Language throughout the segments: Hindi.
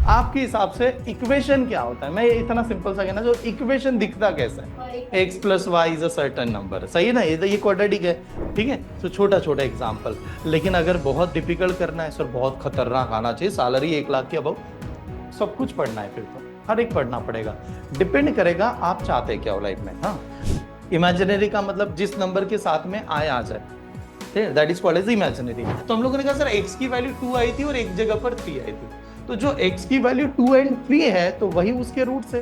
आपके हिसाब से इक्वेशन क्या होता है? मैं ये इतना सिंपल सा कहना, जो इक्वेशन दिखता कैसा है? X plus y is a certain number, सही है ना? ये क्वाड्रेटिक है, ठीक है। तो छोटा छोटा एग्जाम्पल। लेकिन अगर बहुत डिफिकल्ट करना है सर, बहुत खतरनाक आना चाहिए, सैलरी 1 लाख के अबव, सब कुछ पढ़ना है, फिर तो हर एक पढ़ना पड़ेगा। डिपेंड करेगा आप चाहते क्या हो लाइफ में। हाँ, इमेजिनरी का मतलब जिस नंबर के साथ में आए आ जाए, that is called as imaginary. तो हम लोगों ने कहा सर एक्स की वैल्यू 2 आई थी और एक जगह पर 3 आई थी, तो जो एक्स की वैल्यू 2 एंड 3 है तो वही उसके रूट्स है।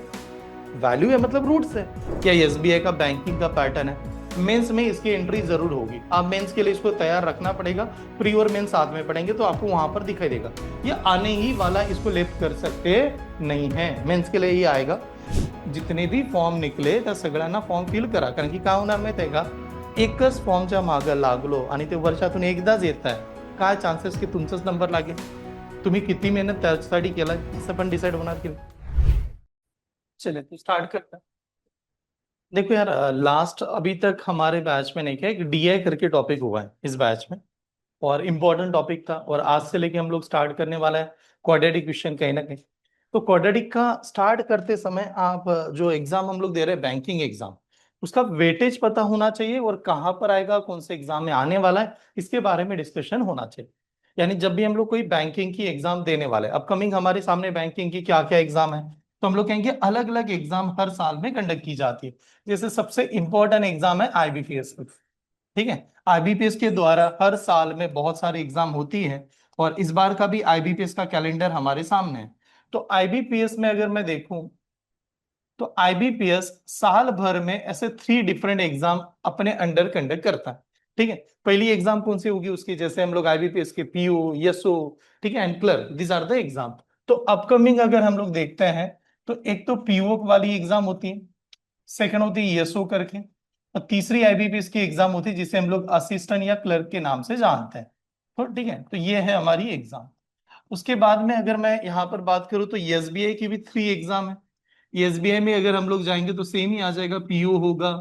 वैल्यू है मतलब रूट्स है। क्या एसबीआई का बैंकिंग का पैटर्न है? मेंस में इसकी एंट्री जरूर होगी, आप मेंस के लिए इसको तैयार रखना पड़ेगा। प्री और मेंस साथ में पढ़ेंगे तो आपको वहां पर दिखाई देगा। ये आने ही वाला, इसको लेफ्ट कर सकते नहीं है, मेंस के लिए ही आएगा। जितने भी फॉर्म निकले त्या सगळ्यांना फॉर्म फिल करा, कारण की काय होणार माहिती आहे का, एकच फॉर्मच्या मागे लागलो आणि ते वर्षातून एकदाच येत आहे, काय चान्सेस की तुमचाच नंबर लागेल? तुम्ही किती मेहनत त्यासाठी केला असं पण डिसाइड होणार की नाही? चलिए तो स्टार्ट करते हैं। देखो यार, लास्ट अभी तक हमारे बैच में नहीं क्या, एक डीआई करके टॉपिक हुआ है इस बैच में, और इम्पोर्टेंट टॉपिक था। और आज से लेके हम लोग स्टार्ट करने वाला है क्वाड्रेटिक क्वेश्चन कहीं ना कहीं। तो क्वाड्रेटिक का स्टार्ट करते समय आप जो एग्जाम हम लोग दे रहे हैं बैंकिंग एग्जाम, उसका वेटेज पता होना चाहिए और कहाँ पर आएगा, कौन से एग्जाम में आने वाला है, इसके बारे में डिस्कशन होना चाहिए। यानी जब भी हम लोग कोई बैंकिंग की एग्जाम देने वाले हैं, अपकमिंग हमारे सामने बैंकिंग की क्या क्या एग्जाम है, तो हम लोग कहेंगे अलग अलग एग्जाम हर साल में कंडक्ट की जाती है। जैसे सबसे इंपॉर्टेंट एग्जाम है आईबीपीएस, ठीक है। आईबीपीएस के द्वारा हर साल में बहुत सारी एग्जाम होती है, और इस बार का भी आईबीपीएस का कैलेंडर हमारे सामने है। तो आईबीपीएस में अगर मैं देखूं, तो आईबीपीएस साल भर में ऐसे 3 डिफरेंट एग्जाम अपने अंडर कंडक्ट करता है, ठीक है। पहली एग्जाम कौन सी होगी उसकी, जैसे हम लोग आईबीपीएस के पीओ, एसओ, ठीक है, and clerk, this are the exam. तो अपकमिंग अगर हम लोग देखते हैं, तो एक तो पीओ वाली एग्जाम होती है, सेकंड होती है ईएसओ करके, और तीसरी आईबीपीएस की एग्जाम होती है जिसे हम लोग असिस्टेंट या क्लर्क के नाम से जानते हैं। तो ठीक है, तो ये है हमारी एग्जाम। उसके बाद में अगर मैं यहाँ पर बात करूँ तो एसबीआई की भी 3 एग्जाम है। एसबीआई में अगर हम लोग जाएंगे तो सेम ही आ जाएगा, पीओ होगा,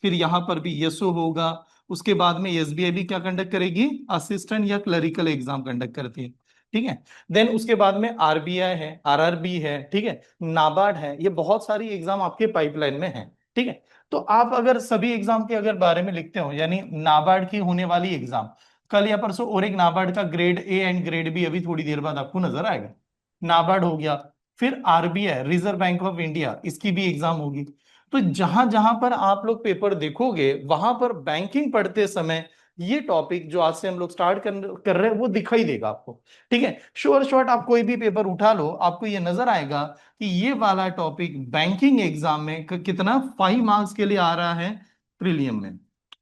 फिर यहाँ पर भी एसओ होगा। उसके बाद में एसबीआई भी क्या कंडक्ट करेगी, असिस्टेंट या क्लरिकल एग्जाम कंडक्ट करती है, ठीक है। देन उसके बाद में आरबीआई है, आरआरबी है, ठीक है, नाबार्ड है, ये बहुत सारी एग्जाम आपके पाइपलाइन में है, ठीक है। तो आप अगर सभी एग्जाम के अगर बारे में लिखते हो, यानी नाबार्ड की होने वाली एग्जाम, कल या परसों और एक नाबार्ड का grade A and grade B अभी थोड़ी देर बाद आपको नजर आएगा। नाबार्ड हो गया, फिर RBI, reserve bank of India, इसकी भी एग्जाम होगी। तो जहां जहां पर आप लोग पेपर देखोगे, वहां पर बैंकिंग पढ़ते समय ये टॉपिक जो आज से हम लोग स्टार्ट कर रहे हैं वो दिखाई देगा आपको, ठीक है। श्योर शॉर्ट आप कोई भी पेपर उठा लो, आपको ये नजर आएगा कि ये वाला टॉपिक बैंकिंग एग्जाम में कितना 5 मार्क्स के लिए आ रहा है प्रीलियम में।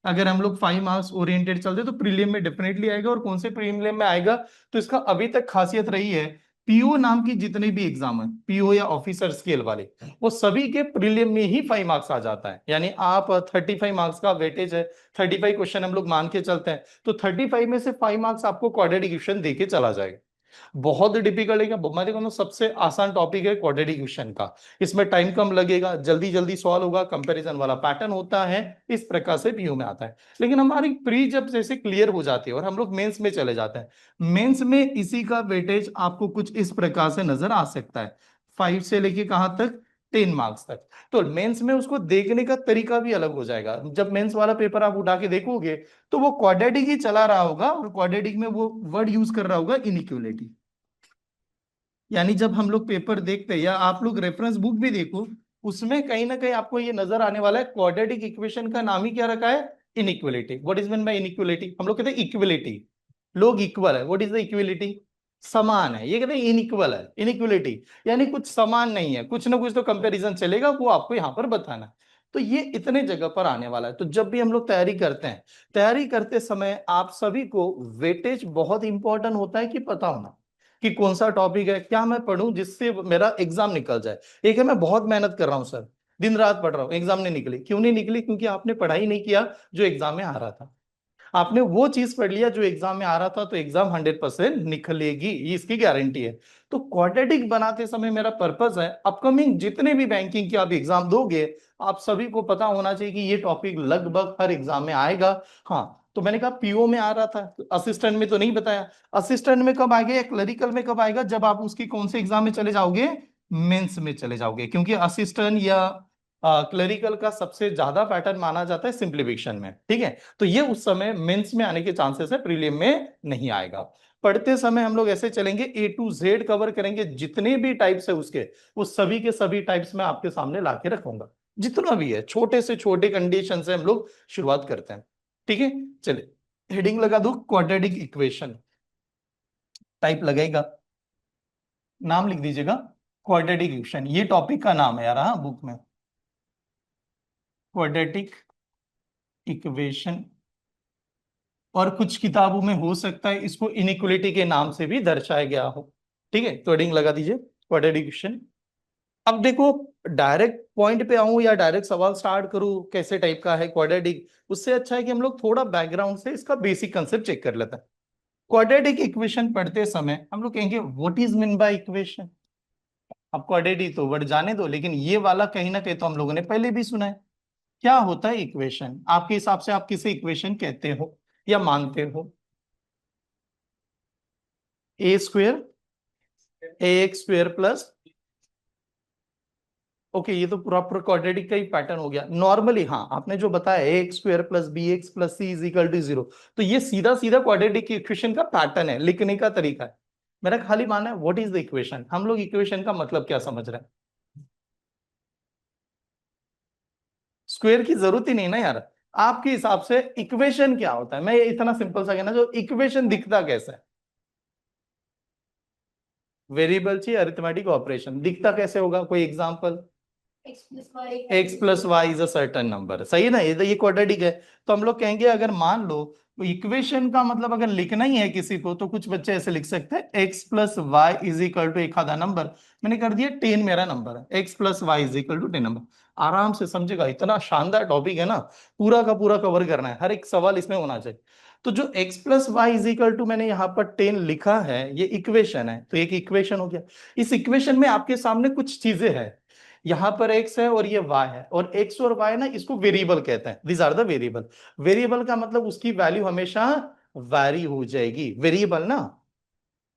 अगर हम लोग 5 मार्क्स ओरिएंटेड चलते तो प्रीलियम में डेफिनेटली आएगा, और कौन से प्रीलियम में आएगा, तो इसका अभी तक खासियत रही है, पीओ नाम की जितने भी एग्जाम है, पीओ या ऑफिसर स्केल वाले, वो सभी के प्रीलियम में ही 5 मार्क्स आ जाता है। यानी आप 35 मार्क्स का वेटेज है, 35 क्वेश्चन हम लोग मान के चलते हैं, तो 35 में से 5 मार्क्स आपको क्वाड्रेटिक इक्वेशन दे के चला जाएगा। बहुत डिफिकल्ट है क्या? मैं देखो ना, सबसे आसान टॉपिक है क्वाड्रेटिक इक्वेशन का। इसमें टाइम कम लगेगा, जल्दी जल्दी सॉल्व होगा, कंपैरिजन वाला पैटर्न होता है, इस प्रकार से पीयू में आता है। लेकिन हमारी प्री जब जैसे क्लियर हो जाती है और हम लोग मेंस में चले जाते हैं, मेंस में इसी का वेटेज आपको कुछ इस प्रकार से नजर आ सकता है, 5 से लेके कहां तक, 10 मार्क्स तक। तो मेंस में उसको देखने का तरीका भी अलग हो जाएगा। जब मेंस वाला पेपर आप उठा के देखोगे, तो वो क्वाड्रेटिक ही चला रहा होगा, और क्वाड्रेटिक में वो वर्ड यूज कर रहा होगा इनइक्वलिटी। यानी जब हम लोग पेपर देखते हैं, या आप लोग रेफरेंस बुक भी देखो, उसमें कहीं ना कहीं आपको ये नजर आने वाला है, क्वाड्रेटिक इक्वेशन का नाम ही क्या रखा है, inequality. What is mean by inequality? हम लोग कहते हैं इक्वलिटी, लोग इक्वल है। What is the equality? समान है। ये कहते हैं इनइक्वल है, इनइक्वलिटी यानी कुछ समान नहीं है, कुछ ना कुछ तो कंपैरिजन चलेगा, वो आपको यहाँ पर बताना है। तो ये इतने जगह पर आने वाला है। तो जब भी हम लोग तैयारी करते हैं, तैयारी करते समय आप सभी को वेटेज बहुत इंपॉर्टेंट होता है कि पता होना कि कौन सा टॉपिक है, क्या मैं पढ़ूं जिससे मेरा एग्जाम निकल जाए। एक है मैं बहुत मेहनत कर रहा हूं सर, दिन रात पढ़ रहा हूं, एग्जाम नहीं निकली, क्यों नहीं निकली? क्योंकि आपने पढ़ाई नहीं किया जो एग्जाम में आ रहा था। आपने वो चीज पढ़ लिया जो एग्जाम में आ रहा था, तो एग्जाम 100% निकलेगी, ये इसकी गारंटी है। तो क्वाड्रेटिक बनाते समय मेरा पर्पस है, अपकमिंग जितने भी बैंकिंग के आप एग्जाम दोगे, आप सभी को पता होना चाहिए कि ये टॉपिक लगभग हर एग्जाम में आएगा। हाँ, तो मैंने कहा पीओ में आ रहा था, असिस्टेंट में तो नहीं बताया। असिस्टेंट में कब आएगा या क्लरिकल में कब आएगा? जब आप उसकी कौन से एग्जाम में चले जाओगे, मेंस में चले जाओगे, क्योंकि असिस्टेंट या क्लरिकल का सबसे ज्यादा पैटर्न माना जाता है सिंप्लीफिकेशन में। ठीक है, तो ये उस समय मेंस में आने के चांसेस है, प्रीलिम में नहीं आएगा। पढ़ते समय हम लोग ऐसे चलेंगे, ए टू जेड कवर करेंगे, जितने भी टाइप्स है उसके, वो सभी के सभी टाइप्स में आपके सामने ला के रखूंगा, जितना भी है, छोटे से छोटे कंडीशन से हम लोग शुरुआत करते हैं। ठीक है, चलिए हेडिंग लगा दो, क्वाड्रेटिक इक्वेशन। टाइप लगेगा, नाम लिख दीजिएगा, क्वाड्रेटिक इक्वेशन, ये टॉपिक का नाम है यार, हाँ बुक में, क्वाड्रेटिक इक्वेशन। और कुछ किताबों में हो सकता है इसको इनइक्वलिटी के नाम से भी दर्शाया गया हो। ठीक है, तो हेडिंग लगा दीजिए, क्वाड्रेटिक इक्वेशन। अब देखो, डायरेक्ट पॉइंट पे आऊं या डायरेक्ट सवाल स्टार्ट करूं, कैसे टाइप का है क्वाड्रेटिक, उससे अच्छा है कि हम लोग थोड़ा बैकग्राउंड से इसका बेसिक कंसेप्ट चेक कर लेते हैं। क्वाड्रेटिक इक्वेशन पढ़ते समय हम लोग कहेंगे what is mean by equation. अब क्वाड्रेटिक तो वर्ड जाने दो, लेकिन ये वाला कहीं ना कहीं तो हम लोगों ने पहले भी सुना है। क्या होता है इक्वेशन? आपके हिसाब से आप किसे इक्वेशन कहते हो या मानते हो? ए स्क्वेयर, ए एक्स स्क्वेयर प्लस, ओके, ये तो प्रॉपर क्वाड्रेटिक का ही पैटर्न हो गया नॉर्मली। हाँ, आपने जो बताया a x square plus b x plus c is equal to 0, तो ये सीधा सीधा क्वाड्रेटिक इक्वेशन का पैटर्न है, लिखने का तरीका है। मेरा खाली मानना है व्हाट इज द इक्वेशन, हम लोग इक्वेशन का मतलब क्या समझ रहे हैं? स्क्वेयर की जरूरत ही नहीं ना यार। आपके हिसाब से इक्वेशन क्या होता है? मैं ये इतना सिंपल सा कहना, जो इक्वेशन दिखता कैसा है? वेरिएबल चाहिए, अरिथमेटिक ऑपरेशन दिखता कैसे होगा? कोई example? X plus y is a certain number, सही है ना, ये क्वाड्रेटिक है। तो हम लोग कहेंगे अगर मान लो इक्वेशन का मतलब अगर लिखना ही है किसी को, तो कुछ बच्चे ऐसे लिख सकते हैं, x plus y is equal to एक आधा नंबर, मैंने कर दिया 10, मेरा नंबर है, x plus y is equal to 10 number. आराम से समझेगा, इतना शानदार टॉपिक है ना, पूरा का पूरा कवर करना है, हर एक सवाल इसमें होना चाहिए। तो जो x plus y is equal to मैंने यहाँ पर 10 लिखा है, ये इक्वेशन है, तो एक इक्वेशन हो गया। इस इक्वेशन में आपके सामने कुछ चीजें हैं, यहाँ पर x है और ये y है, और x और y ना, इसको वेरिएबल कहते हैं, this are the variable. Variable का मतलब उसकी वैल्यू हमेशा वैरी हो जाएगी, वेरिएबल ना,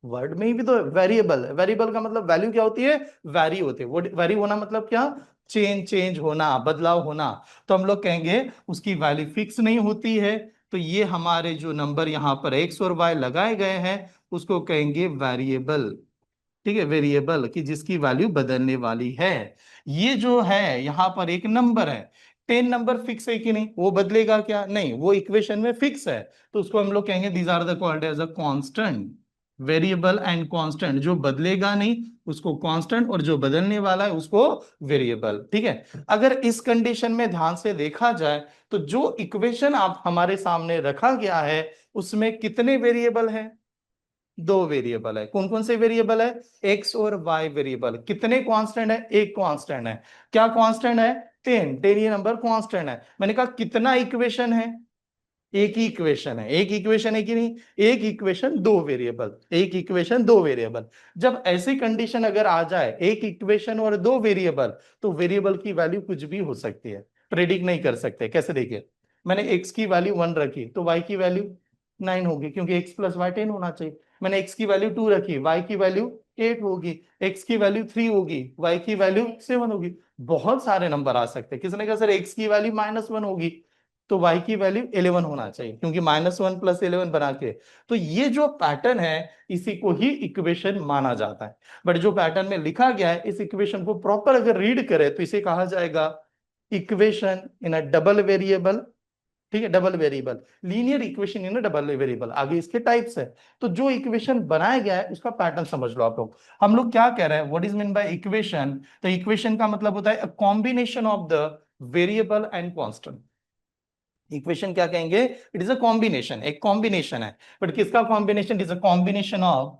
वर्ड में ही भी तो वेरिएबल है, वेरिएबल का मतलब वैल्यू क्या होती है, वैरी होती है। वो वैरी होना मतलब क्या? चेंज, चेंज होना, बदलाव होना। तो हम लोग कहेंगे उसकी वैल्यू फिक्स नहीं होती है, तो ये हमारे जो नंबर यहाँ पर एक्स और वाई लगाए गए हैं, उसको कहेंगे वेरिएबल। ठीक है, वेरिएबल की जिसकी वैल्यू बदलने वाली है। ये जो है यहाँ पर एक नंबर है, 10 नंबर फिक्स है कि नहीं? वो बदलेगा क्या? नहीं, वो इक्वेशन में फिक्स है, तो उसको हम लोग कहेंगे these are the called as a constant. Variable and constant, जो बदलेगा नहीं उसको कांस्टेंट, और जो बदलने वाला है उसको वेरिएबल। ठीक है, अगर इस कंडीशन में ध्यान से देखा जाए, तो जो इक्वेशन आप हमारे सामने रखा गया है, उसमें कितने वेरिएबल हैं? दो वेरिएबल है। कौन कौन से वेरिएबल है? एक्स और वाई वेरिएबल। कितने कांस्टेंट है? एक कांस्टेंट है। क्या कांस्टेंट है? 10, 10 ये नंबर कांस्टेंट है। मैंने कहा कितना इक्वेशन है? एक ही इक्वेशन है। एक इक्वेशन है कि नहीं? एक इक्वेशन दो वेरिएबल, एक इक्वेशन दो वेरिएबल। जब ऐसी कंडीशन अगर आ जाए, एक इक्वेशन और दो वेरिएबल, तो वेरिएबल की वैल्यू कुछ भी हो सकती है, प्रेडिक्ट नहीं कर सकते। कैसे? देखिए, मैंने x की वैल्यू 1 रखी, तो y की वैल्यू 9 होगी, क्योंकि x प्लस वाई 10 होना चाहिए। मैंने x की वैल्यू 2 रखी, y की वैल्यू 8 होगी, x की वैल्यू 3 होगी, y की वैल्यू 7 होगी। बहुत सारे नंबर आ सकते हैं। किसने कहा सर x की वैल्यू -1 होगी, तो y की वैल्यू 11 होना चाहिए, क्योंकि -1 प्लस 11 बना के। तो ये जो पैटर्न है, इसी को ही इक्वेशन माना जाता है। बट जो पैटर्न में लिखा गया है, इस इक्वेशन को प्रॉपर अगर रीड करें, तो इसे कहा जाएगा equation in a double variable. ठीक है, double variable, linear equation in a double variable. आगे इसके टाइप्स है। तो जो इक्वेशन बनाया गया है, उसका पैटर्न समझ लो आप लोग। हम लोग क्या कह रहे हैं, what is mean by equation? तो इक्वेशन का मतलब होता है a combination of the variable and constant. Equation क्या कहेंगे? इट इज अ कॉम्बिनेशन, एक कॉम्बिनेशन है। बट किसका combination? It is a combination of,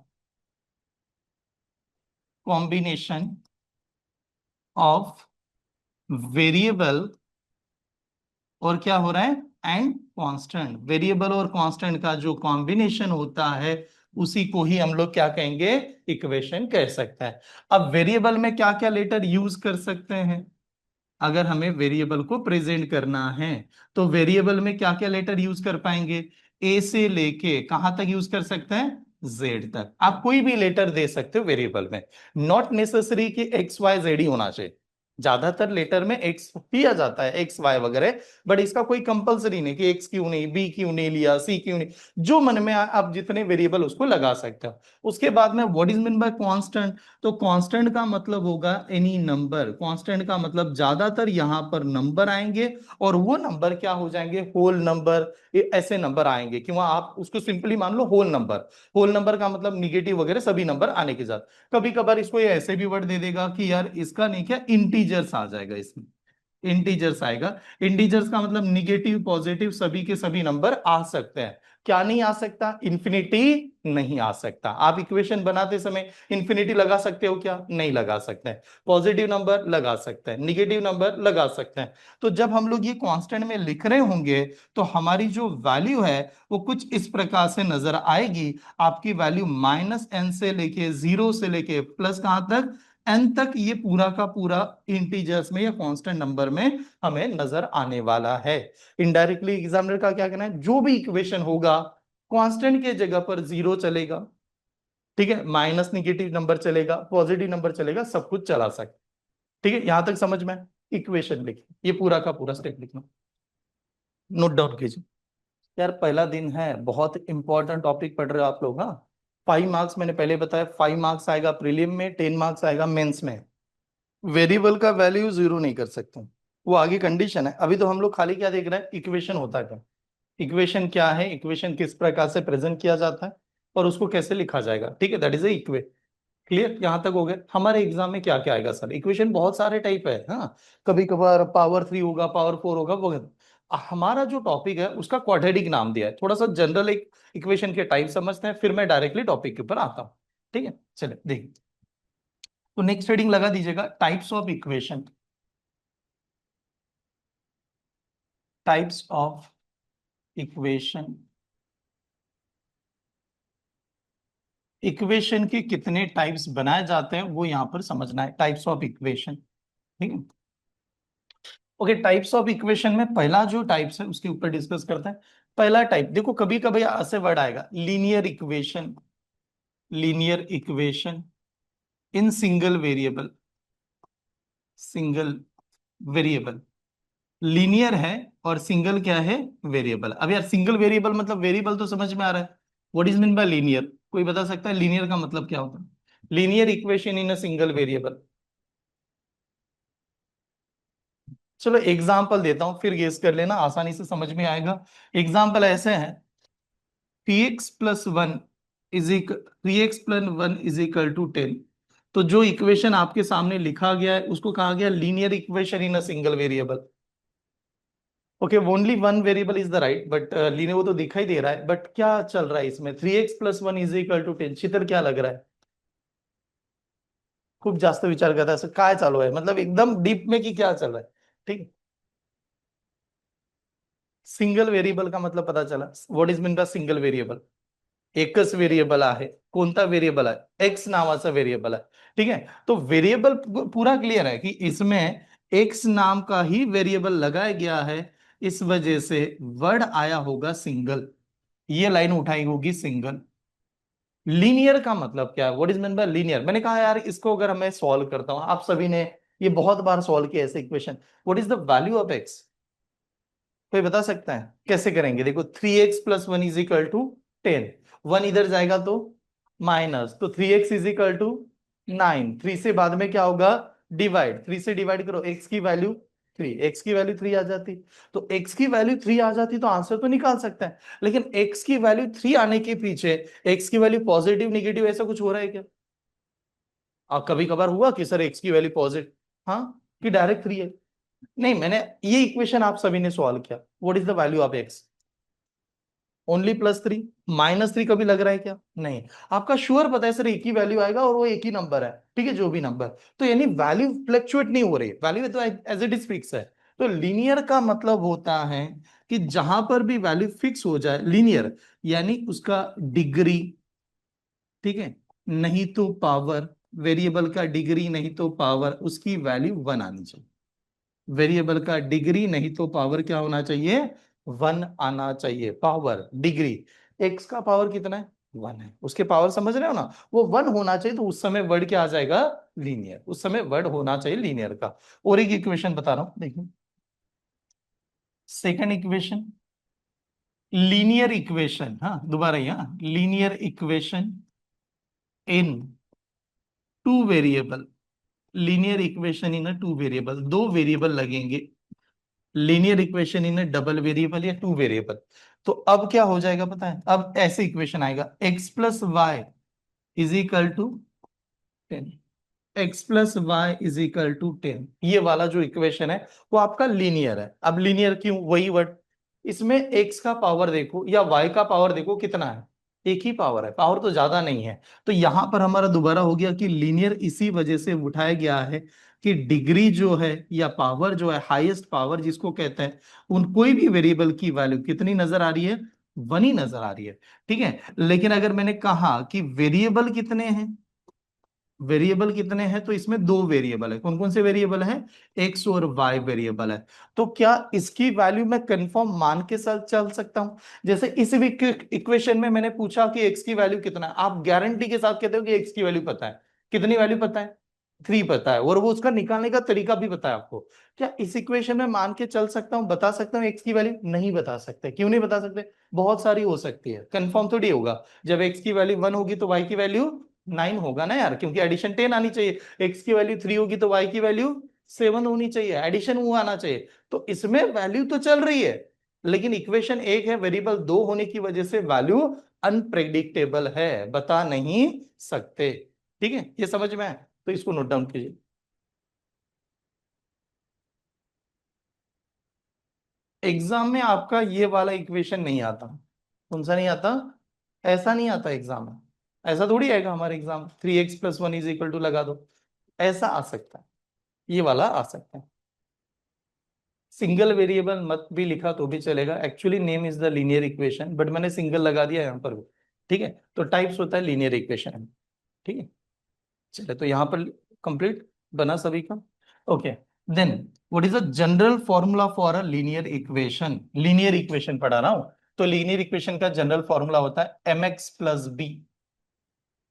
combination of variable, और क्या हो रहा है, एंड कांस्टेंट, वेरिएबल और कांस्टेंट का जो कॉम्बिनेशन होता है उसी को ही हम लोग क्या कहेंगे, इक्वेशन कह सकते हैं। अब वेरिएबल में क्या क्या लेटर यूज कर सकते हैं, अगर हमें वेरिएबल को प्रेजेंट करना है तो वेरिएबल में क्या क्या लेटर यूज कर पाएंगे, ए से लेके कहां तक यूज कर सकते हैं, जेड तक। आप कोई भी लेटर दे सकते हो वेरिएबल में, नॉट नेसेसरी कि एक्स वाई जेड ही होना चाहिए। ज्यादातर लेटर में एक्स दिया जाता है, एक्स वाई वगैरह, बट इसका कोई कंपलसरी नहीं कि एक्स क्यों नहीं, बी क्यों नहीं लिया, सी क्यों नहीं, जो मन में आप जितने वेरिएबल उसको लगा सकते हो। उसके बाद में what is mean by constant, तो कांस्टेंट का मतलब होगा एनी नंबर, कांस्टेंट का मतलब ज्यादातर यहां पर नंबर आएंगे और वो नंबर क्या हो जाएंगे, होल नंबर, ऐसे नंबर आएंगे कि वहां आप उसको सिंपली मान लो होल नंबर। होल नंबर का मतलब निगेटिव वगैरह सभी नंबर आने के साथ। कभी कभार इसको ये ऐसे भी वर्ड दे देगा कि यार इसका नहीं क्या इंटीजर्स आ जाएगा, इसमें इंटीजर्स आएगा। इंटीजर्स का मतलब निगेटिव पॉजिटिव सभी के सभी नंबर आ सकते हैं। क्या नहीं आ सकता, इंफिनिटी नहीं आ सकता। आप इक्वेशन बनाते समय इंफिनिटी लगा सकते हो क्या, नहीं लगा सकते हैं। पॉजिटिव नंबर लगा सकते हैं, निगेटिव नंबर लगा सकते हैं। तो जब हम लोग ये कांस्टेंट में लिख रहे होंगे तो हमारी जो वैल्यू है वो कुछ इस प्रकार से नजर आएगी। आपकी वैल्यू -n से लेके 0 से लेके प्लस कहां तक, एन तक, ये पूरा का पूरा इंटीजर्स में या कांस्टेंट नंबर में हमें नजर आने वाला है। इनडायरेक्टली एग्जामिनर का क्या कहना है, जो भी इक्वेशन होगा कांस्टेंट के जगह पर 0 चलेगा, ठीक है, माइनस निगेटिव नंबर चलेगा, पॉजिटिव नंबर चलेगा, सब कुछ चला सकते। ठीक है, यहां तक समझ में। इक्वेशन लिखिए, ये पूरा का पूरा स्टेप लिखना, नोट डाउन कीजिए। यार पहला दिन है, बहुत इंपॉर्टेंट टॉपिक पढ़ रहे हो आप लोग। हाँ, 5 मार्क्स मैंने पहले बताया, 5 मार्क्स आएगा प्रीलिम में, 10 मार्क्स आएगा मेंस में। वेरिएबल का वैल्यू 0 नहीं कर सकते, वो आगे कंडीशन है। अभी तो हम लोग खाली क्या देख रहे हैं, इक्वेशन होता क्या, इक्वेशन क्या है, इक्वेशन किस प्रकार से प्रेजेंट किया जाता है और उसको कैसे लिखा जाएगा। ठीक है, दैट इज ए इक्वे। क्लियर, यहां तक हो गया। हमारे एग्जाम में क्या क्या आएगा सर, इक्वेशन बहुत सारे टाइप है। हाँ, कभी कभार पावर 3 होगा, पावर 4 होगा, वो हमारा जो टॉपिक है उसका क्वाड्रेटिक नाम दिया है। थोड़ा सा जनरल एक इक्वेशन के टाइप समझते हैं, फिर मैं डायरेक्टली टॉपिक के ऊपर आता हूँ। ठीक है, चलिए देखिए। तो नेक्स्ट हेडिंग लगा दीजिएगा, types of equation. Types of equation, equation के कितने टाइप्स बनाए जाते हैं वो यहां पर समझना है, टाइप्स ऑफ इक्वेशन। ठीक है, ओके। टाइप्स ऑफ इक्वेशन में पहला जो टाइप्स है उसके ऊपर डिस्कस करते हैं। पहला टाइप देखो, कभी कभी ऐसे वर्ड आएगा, linear equation, linear equation in single variable, single variable. Linear है और सिंगल क्या है, वेरिएबल। अब यार सिंगल वेरिएबल मतलब वेरिएबल तो समझ में आ रहा है, what is mean by linear, कोई बता सकता है लीनियर का मतलब क्या होता है, linear equation in a single variable. चलो एग्जांपल देता हूं, फिर गेस कर लेना, आसानी से समझ में आएगा। एग्जांपल ऐसे है, 3x+1 3x+1 = 10। तो जो इक्वेशन आपके सामने लिखा गया है उसको कहा गया linear equation in a single variable. Okay, only one variable is the right, but linear वो तो दिखाई दे रहा है, बट क्या चल रहा है इसमें, 3x+1 = 10, चित्र क्या लग रहा है, खूब जास्त विचार करता है काय चालू है, मतलब एकदम डीप में कि क्या चल रहा है। ठीक, सिंगल वेरिएबल का मतलब पता चला, what is mean by single variable, एकच व्हेरिएबल आहे, कोणता वेरिएबल आहे, एक्स नावाचा वेरिएबल आहे। ठीक है, तो वेरिएबल पूरा क्लियर है कि इसमें एक्स नाम का ही वेरिएबल लगाया गया है, इस वजह से वर्ड आया होगा सिंगल, ये लाइन उठाई होगी सिंगल। लीनियर का मतलब क्या है, what is mean by linear, मैंने कहा यार इसको अगर मैं सॉल्व करता हूं, आप सभी ने ये बहुत बार सॉल्व किया ऐसे equation, what is the value of x, कोई बता सकता है कैसे करेंगे। देखो 3x+1 = 10, 1 इधर जाएगा तो माइनस, तो 3x = 9, 3 से बाद में क्या होगा, डिवाइड, 3 से डिवाइड करो, x की वैल्यू 3, x की वैल्यू 3 आ जाती, तो x की वैल्यू 3 आ जाती तो आंसर तो निकाल सकते हैं। लेकिन x की वैल्यू 3 आने के पीछे x की वैल्यू पॉजिटिव निगेटिव ऐसा कुछ हो रहा है क्या, कभी कभार हुआ कि सर x की वैल्यू पॉजिटिव, हाँ, कि डायरेक्ट 3 है, नहीं, मैंने ये इक्वेशन आप सभी ने सॉल्व किया, what is the value of x, only +3, -3 कभी लग रहा है क्या, नहीं। आपका श्योर पता है सर एक ही वैल्यू आएगा और वो एक ही नंबर है, ठीक है, जो भी नंबर, तो यानी वैल्यू फ्लक्चुएट नहीं हो रही, वैल्यू तो एज इट इज फिक्स है। तो लीनियर का मतलब होता है कि जहां पर भी वैल्यू फिक्स हो जाए लीनियर, यानी उसका डिग्री, ठीक है, नहीं तो पावर, वेरिएबल का डिग्री नहीं तो पावर, उसकी वैल्यू 1 आनी चाहिए। वेरिएबल का डिग्री नहीं तो पावर क्या होना चाहिए, 1 आना चाहिए। पावर डिग्री, एक्स का पावर कितना है, 1 है, उसके पावर समझ रहे हो ना, वो 1 होना चाहिए। तो उस समय वर्ड क्या आ जाएगा, लीनियर। उस समय वर्ड होना चाहिए लीनियर का। और एक इक्वेशन बता रहा हूं, देखिए सेकंड इक्वेशन, लीनियर इक्वेशन, हाँ दोबारा यहाँ linear equation in two variable, linear equation in two variable, दो वेरिएबल लगेंगे। Linear equation in double variable या टू वेरिएबल। तो अब क्या हो जाएगा पता है, अब ऐसे इक्वेशन आएगा, x plus y is equal to 10, x plus y is equal to 10। ये वाला जो इक्वेशन है वो आपका लीनियर है। अब लीनियर क्यों, वही वर्ड, इसमें एक्स का पावर देखो या वाई का पावर देखो कितना है, एक ही पावर है, पावर तो ज्यादा नहीं है। तो यहां पर हमारा दोबारा हो गया कि लीनियर इसी वजह से उठाया गया है कि डिग्री जो है या पावर जो है, हाईएस्ट पावर जिसको कहते हैं, उन कोई भी वेरिएबल की वैल्यू कितनी नजर आ रही है, 1 ही नजर आ रही है। ठीक है, लेकिन अगर मैंने कहा कि वेरिएबल कितने हैं, वेरिएबल कितने हैं, तो इसमें दो वेरिएबल है। कौन कौन से वेरिएबल हैं, एक्स और वाई वेरिएबल है। तो क्या इसकी वैल्यू मैं कंफर्म मान के साथ चल सकता हूं। जैसे इस इक्वेशन में मैंने पूछा कि एक्स की वैल्यू कितना है, आप गारंटी के साथ कहते हो कि एक्स की वैल्यू पता है, कितनी वैल्यू पता है, 3 पता है, और वो उसका निकालने का तरीका भी पता है आपको। क्या इस इक्वेशन में मान के चल सकता हूं, बता सकता हूं एक्स की वैल्यू, नहीं बता सकते। क्यों नहीं बता सकते, बहुत सारी हो सकती है, कंफर्म थोड़ी होगा। जब एक्स की वैल्यू 1 होगी तो वाई की वैल्यू 9 होगा ना यार, क्योंकि एडिशन 10 आनी चाहिए। एक्स की वैल्यू 3 होगी तो वाई की वैल्यू 7 होनी चाहिए, एडिशन वो आना चाहिए। तो इसमें वैल्यू तो चल रही है, लेकिन इक्वेशन एक है, वेरिएबल दो होने की वजह से वैल्यू अनप्रेडिक्टेबल है, बता नहीं सकते। ठीक है, ये समझ में है, तो इसको नोट डाउन कीजिए। एग्जाम में आपका ये वाला इक्वेशन नहीं आता। कौन सा नहीं आता, ऐसा नहीं आता एग्जाम में। ऐसा थोड़ी आएगा हमारे exam, 3x + 1 is equal to लगा दो, ऐसा आ सकता है, ये वाला आ सकता है। सिंगल वेरिएबल मत भी लिखा तो भी चलेगा, actually name is the linear equation, but मैंने सिंगल लगा दिया यहाँ पर भी। ठीक है, तो टाइप्स होता है लीनियर इक्वेशन। ठीक है, चले तो यहाँ पर कंप्लीट बना सभी का। Okay, then what is the general formula for a linear equation. Linear equation पढ़ा रहा हूं, तो लीनियर इक्वेशन का जनरल फॉर्मूला होता है mx plus b,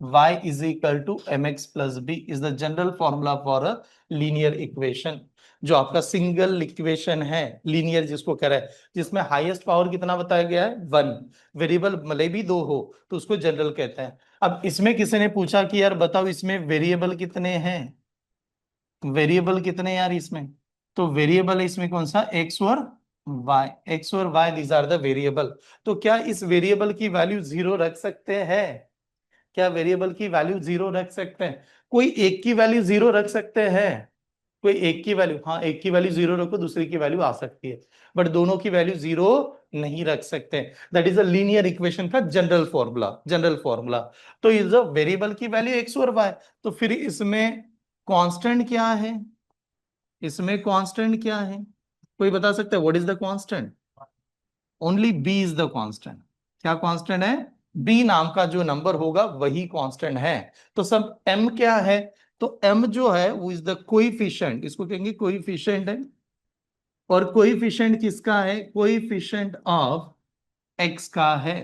y is equal to mx plus b is the general formula for a linear equation। जो आपका सिंगल इक्वेशन है लीनियर जिसको कह रहा है, जिसमें हाईएस्ट पावर कितना बताया गया है, 1, वेरिएबल भले भी दो हो तो उसको जनरल कहते हैं। अब इसमें किसी ने पूछा कि यार बताओ इसमें वेरिएबल कितने हैं, वेरिएबल कितने यार इसमें, तो वेरिएबल है इसमें कौन सा, एक्स और वाई, एक्स और y these are the variable. तो क्या इस वेरिएबल की वैल्यू 0 रख सकते हैं, क्या वेरिएबल की वैल्यू 0 रख सकते हैं, कोई एक की वैल्यू 0 रख सकते हैं, कोई एक की वैल्यू, हाँ एक की वैल्यू 0 रखो, दूसरी की वैल्यू आ सकती है, बट दोनों की वैल्यू 0 नहीं रख सकते। That is a linear equation का जनरल फॉर्मूला, जनरल फॉर्मूला। तो इज अ वेरिएबल की वैल्यू एक्स और वाई, तो फिर इसमें कांस्टेंट क्या है, इसमें कांस्टेंट क्या है, कोई बता सकता है what is the constant, only b is the constant. क्या कांस्टेंट है, बी नाम का जो नंबर होगा वही कांस्टेंट है। तो सब एम क्या है, तो एम जो है वो इज द कोइफिशिएंट, इसको कहेंगे कोइफिशिएंट है। और कोइफिशिएंट किसका है, कोइफिशिएंट ऑफ एक्स का है,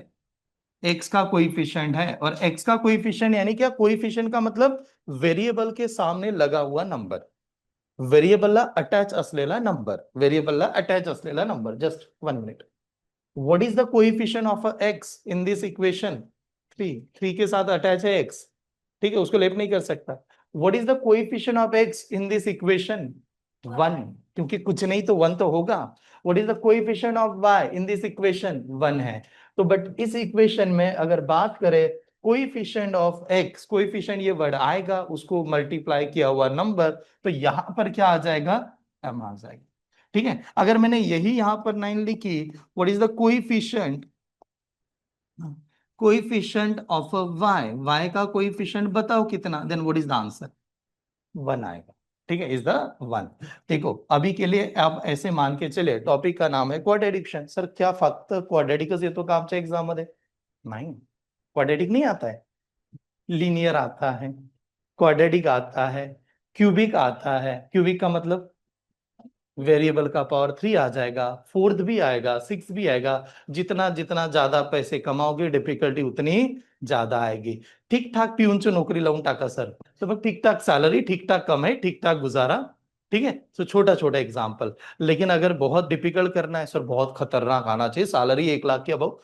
एक्स का कोइफिशिएंट है। और एक्स का कोइफिशिएंट यानी क्या, कोइफिशिएंट का मतलब वेरिएबल के सामने लगा हुआ नंबर, वेरिएबलला अटैच असलेला नंबर, वेरिएबलला अटैच असलेला number. Just 1 minute, what is the coefficient of a x in this equation, 3, 3 के साथ अटैच है एक्स, ठीक है, उसको लेप नहीं कर सकता। What is the coefficient of x in this equation, 1, क्योंकि कुछ नहीं तो 1 तो होगा। What is the coefficient of y in this equation, 1 है। तो बट इस इक्वेशन में अगर बात करें कोएफिशिएंट ऑफ एक्स, कोएफिशिएंट ये वर्ड आएगा, उसको मल्टीप्लाई किया हुआ नंबर, तो यहां पर क्या आ जाएगा, एम आ जाएगा। ठीक है, अगर मैंने यही यहां पर 9 लिखी, what is the coefficient, coefficient of a y, y का कोएफिशिएंट बताओ कितना, then what is the answer, 1 आएगा। ठीक है, इज द वन। देखो अभी के लिए आप ऐसे मान के चले, टॉपिक का नाम है क्वाड्रेटिक्शन। सर क्या फक्त क्वाड्रेटिकच येतो का आमच्या एग्जाम मध्ये? नहीं, क्वाड्रेटिक नहीं आता है, लीनियर आता है, क्वाड्रेटिक आता है, क्यूबिक आता है। क्यूबिक का मतलब वेरिएबल का पावर 3 आ जाएगा, फोर्थ भी आएगा, सिक्स भी आएगा। जितना जितना ज्यादा पैसे कमाओगे डिफिकल्टी उतनी ज्यादा आएगी। ठीक ठाक पिऊनची नोकरी लावून टाका सर, तो मग ठीक ठाक सैलरी, ठीक ठाक कमाई, ठीक ठाक गुजारा। ठीक है, तो छोटा छोटा एग्जाम्पल। लेकिन अगर बहुत डिफिकल्ट करना है सर, बहुत खतरनाक आना चाहिए, सैलरी 1 लाख के अबव,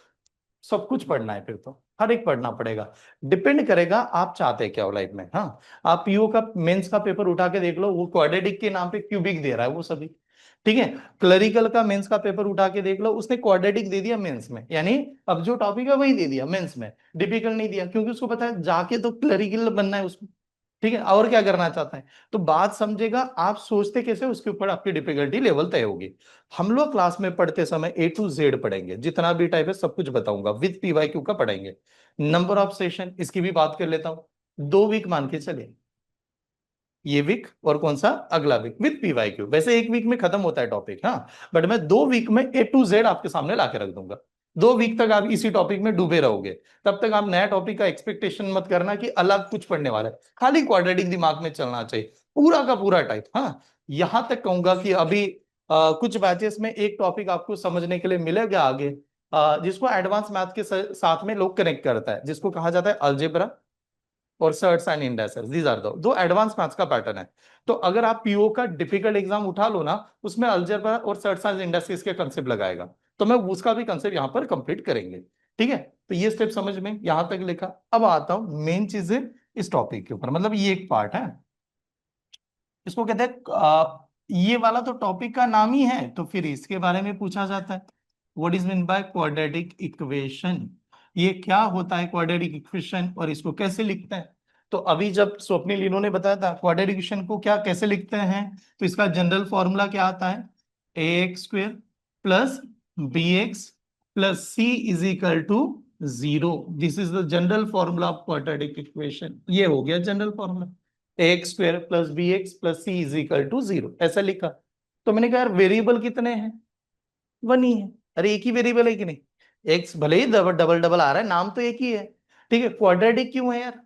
सब कुछ पढ़ना है फिर तो हर एक पढ़ना पड़ेगा। डिपेंड करेगा आप चाहते क्या हो लाइफ में। हाँ, आप पीओ का मेंस का पेपर उठा के देख लो, वो क्वाड्रेटिक के नाम पे क्यूबिक दे रहा है वो सभी। ठीक है, क्लरिकल का मेंस का पेपर उठा के देख लो, उसने क्वाड्रेटिक दे दिया मेंस में, यानी अब जो टॉपिक है वही दे दिया मेंस में, डिफिकल्ट नहीं दिया, क्योंकि उसको पता है जाके तो क्लरिकल बनना है उसको। ठीक है, और क्या करना चाहता है, तो बात समझेगा आप सोचते कैसे, उसके ऊपर आपकी डिफिकल्टी लेवल तय होगी। हम लोग क्लास में पढ़ते समय ए टू जेड पढ़ेंगे, जितना भी टाइप है सब कुछ बताऊंगा, विद पीवाईक्यू का पढ़ेंगे। नंबर ऑफ सेशन इसकी भी बात कर लेता हूं, 2 वीक मान के चले, ये वीक और कौन सा अगला वीक विद पीवाईक्यू। वैसे 1 वीक में खत्म होता है टॉपिक, हाँ, बट मैं 2 वीक में ए टू जेड आपके सामने ला के रख दूंगा। 2 वीक तक आप इसी टॉपिक में डूबे रहोगे, तब तक आप नया टॉपिक का एक्सपेक्टेशन मत करना कि अलग कुछ पढ़ने वाला है, खाली क्वाड्रेटिक दिमाग में चलना चाहिए, पूरा का पूरा टाइप। हाँ, यहां तक कहूंगा कि अभी कुछ बैचेस में एक टॉपिक आपको समझने के लिए मिलेगा आगे, जिसको एडवांस मैथ के साथ में लोग कनेक्ट करता है, जिसको कहा जाता है अलजेब्रा और surds and indices. These are दो एडवांस मैथ्स का पैटर्न है। तो अगर आप पीओ का डिफिकल्ट एग्जाम उठा लो ना, उसमें अलजेब्रा और सर्ट्स एंड इंडेक्सेस के कंसेप्ट लगाएगा, तो मैं उसका भी कंसेप्ट यहाँ पर कंप्लीट करेंगे। ठीक है, तो ये स्टेप समझ में यहां तक लिखा। अब आता हूं मेन चीजें इस टॉपिक के ऊपर, मतलब ये एक पार्ट है, इसको कहते हैं ये वाला तो टॉपिक का नाम ही है, तो फिर इसके बारे में पूछा जाता है, what is mean by quadratic equation. ये क्या होता है क्वाड्रेटिक इक्वेशन और इसको कैसे लिखते हैं। तो अभी जब स्वप्निल इन्होंने बताया था क्वाड्रेटिक इक्वेशन को क्या कैसे लिखते हैं, तो इसका जनरल फॉर्मूला क्या आता है, a x square plus b x plus c is equal to 0। This is the general formula of quadratic equation. ये हो गया general formula, x square plus b x plus c is equal to 0, ऐसा लिखा। तो मैंने कहा यार वेरिएबल कितने हैं, 1 ही है। अरे एक ही वेरिएबल है कि नहीं, एक्स भले ही डबल डबल डबल आ रहा है, नाम तो एक ही है। ठीक है, क्वाड्रेटिक क्यों है यार,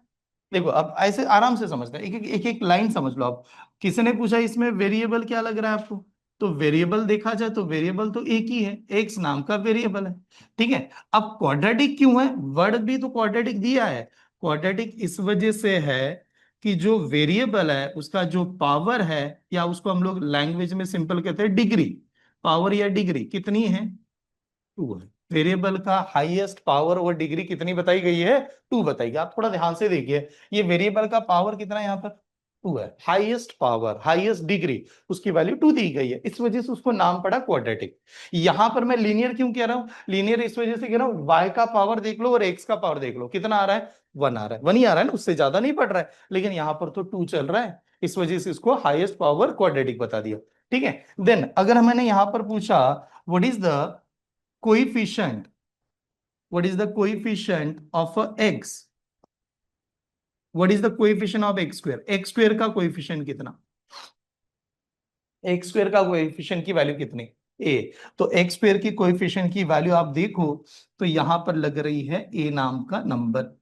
देखो अब ऐसे आराम से समझते हैं, एक एक लाइन समझ लो आप। किसी ने पूछा इसमें वेरिएबल क्या लग रहा है आपको, तो वेरिएबल देखा जाए तो वेरिएबल तो एक ही है, एक्स नाम का वेरिएबल है। ठीक है, अब क्वाड्रेटिक क्यों है, वर्ड भी तो क्वाड्रेटिक दिया है। क्वाड्रेटिक इस वजह से है कि जो वेरिएबल है उसका जो पावर है, या उसको हम लोग लैंग्वेज में सिंपल कहते हैं डिग्री, पावर या डिग्री कितनी है, 2 है। वेरिएबल का हाईएस्ट पावर और डिग्री कितनी बताई गई है, 2 बताई गई। आप थोड़ा ध्यान से देखिए, ये वेरिएबल का पावर कितना है यहाँ पर, 2 है। हाईएस्ट पावर हाईएस्ट डिग्री उसकी वैल्यू 2 दी गई है, इस वजह से उसको नाम पड़ा क्वाड्रेटिक। यहां पर मैं लीनियर क्यों कह रहा हूं, लीनियर इस वजह से कह रहा हूं, वाई का पावर देख लो और एक्स का पावर देख लो, कितना आ रहा है, 1 आ रहा है, 1 ही आ रहा है ना, उससे ज्यादा नहीं पड़ रहा है, लेकिन यहां पर तो 2 चल रहा है, इस वजह से इसको हाईएस्ट पावर क्वाड्रेटिक बता दिया। ठीक है, देन अगर मैंने यहां पर पूछा what is the coefficient, what is the coefficient of a x, what is the coefficient of x square, x square का coefficient कितना, एक्स स्क्वेयर का कोएफिशिएंट की वैल्यू कितनी, ए। तो एक्स स्क्वेयर की कोएफिशिएंट की वैल्यू आप देखो तो यहां पर लग रही है ए नाम का नंबर,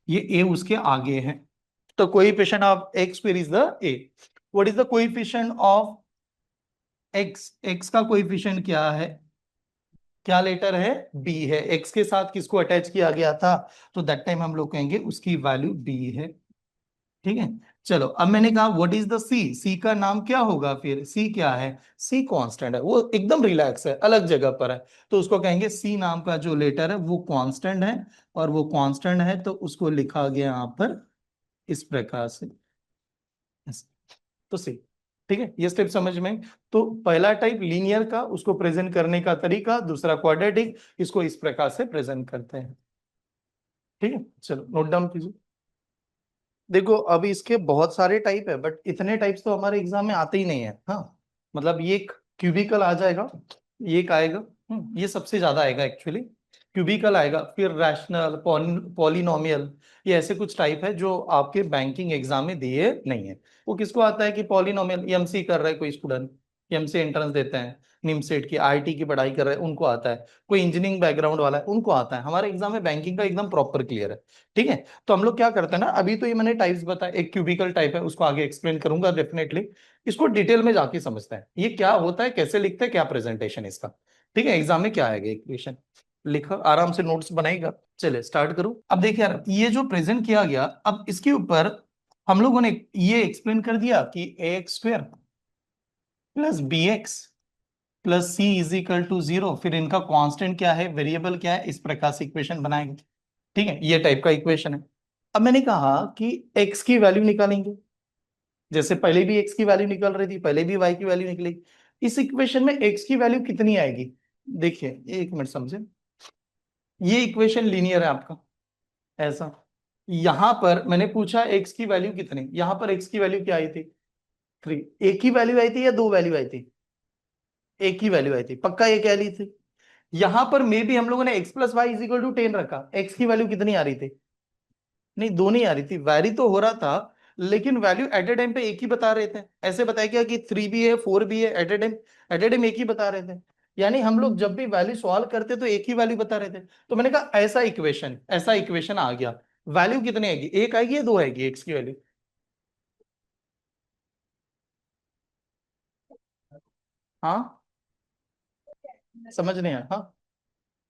ये ए उसके आगे है, तो coefficient of x square is the A. What is the coefficient of x, x का कोएफिशिएंट क्या है, क्या लेटर है, बी है। एक्स के साथ किसको अटैच किया गया था, तो दैट टाइम हम लोग कहेंगे उसकी वैल्यू बी है। ठीक है, चलो अब मैंने कहा व्हाट इज द सी, सी का नाम क्या होगा, फिर सी क्या है, सी कांस्टेंट है, वो एकदम रिलैक्स है, अलग जगह पर है, तो उसको कहेंगे सी नाम का जो लेटर है वो कांस्टेंट है, और वो कांस्टेंट है तो उसको लिखा गया यहाँ पर इस प्रकार से, तो सी। ठीक है, ये स्टेप समझ में। तो पहला टाइप लीनियर का, उसको प्रेजेंट करने का तरीका, दूसरा क्वाड्रेटिक, इसको इस प्रकार से प्रेजेंट करते हैं। ठीक है, चलो नोट डाउन कीजिए। देखो अभी इसके बहुत सारे टाइप है, बट इतने टाइप्स तो हमारे एग्जाम में आते ही नहीं है। हाँ, मतलब ये एक क्यूबिकल आ जाएगा, ये एक आएगा, ये सबसे ज्यादा आएगा एक्चुअली, क्यूबिकल आएगा, फिर रैशनल, पॉलिनोमियल, ये ऐसे कुछ टाइप है जो आपके बैंकिंग एग्जाम में दिए नहीं है। वो किसको आता है कि पॉलिनोमियल, एमसी कर रहा है कोई स्टूडेंट, एमसी एंट्रेंस देते हैं, निमसेट की आईटी की पढ़ाई कर रहे हैं, उनको आता है, कोई इंजीनियरिंग बैकग्राउंड वाला है उनको आता है। हमारे एग्जाम में बैंकिंग का एकदम प्रॉपर क्लियर है। ठीक है, तो हम लोग क्या करते हैं ना, अभी तो ये मैंने टाइप्स बताया, एक क्यूबिकल टाइप है, उसको आगे एक्सप्लेन करूंगा डेफिनेटली। इसको डिटेल में जाके समझते हैं ये क्या होता है, कैसे लिखते हैं, क्या प्रेजेंटेशन इसका। ठीक है, एग्जाम में क्या आएगा इक्वेशन, लिखो आराम से, नोट्स बनाएगा। चले स्टार्ट करूं। अब देखिए यार, ये जो प्रेजेंट किया गया, अब इसके ऊपर हम लोगों ने ये एक्सप्लेन कर दिया कि a x square plus b x plus c is equal to zero, फिर इनका कांस्टेंट क्या है, वेरिएबल क्या है, इस प्रकार से इक्वेशन बनाएंगे। ठीक है, ये टाइप का इक्वेशन है। अब मैंने कहा कि एक्स की वैल्यू निकालेंगे, जैसे पहले भी एक्स की वैल्यू निकल रही थी, पहले भी वाई की वैल्यू निकलेगी। इस इक्वेशन में एक्स की वैल्यू कितनी आएगी, देखिए एक मिनट समझे, ये इक्वेशन लीनियर है आपका, ऐसा। यहां पर मैंने पूछा एक्स की वैल्यू कितनी, यहां पर एक्स की वैल्यू क्या आई थी, 3। एक ही वैल्यू आई थी या दो वैल्यू आई थी, एक ही वैल्यू आई थी, पक्का ये कह ली थी। यहां पर मे भी हम लोगों ने x plus y is equal to 10 रखा, एक्स की वैल्यू कितनी आ रही थी, नहीं दो नहीं आ रही थी, वैरी तो हो रहा था, लेकिन वैल्यू एट ए टाइम पे एक ही बता रहे थे। ऐसे बताया क्या कि 3 भी है 4 भी है, एट ए टाइम एक ही बता रहे थे। यानी हम लोग जब भी वैल्यू सॉल्व करते तो एक ही वैल्यू बता रहे थे। तो मैंने कहा ऐसा इक्वेशन आ गया, वैल्यू कितनी आएगी, एक आएगी या दो आएगी एक्स की वैल्यू, हाँ समझ नहीं आया, हाँ।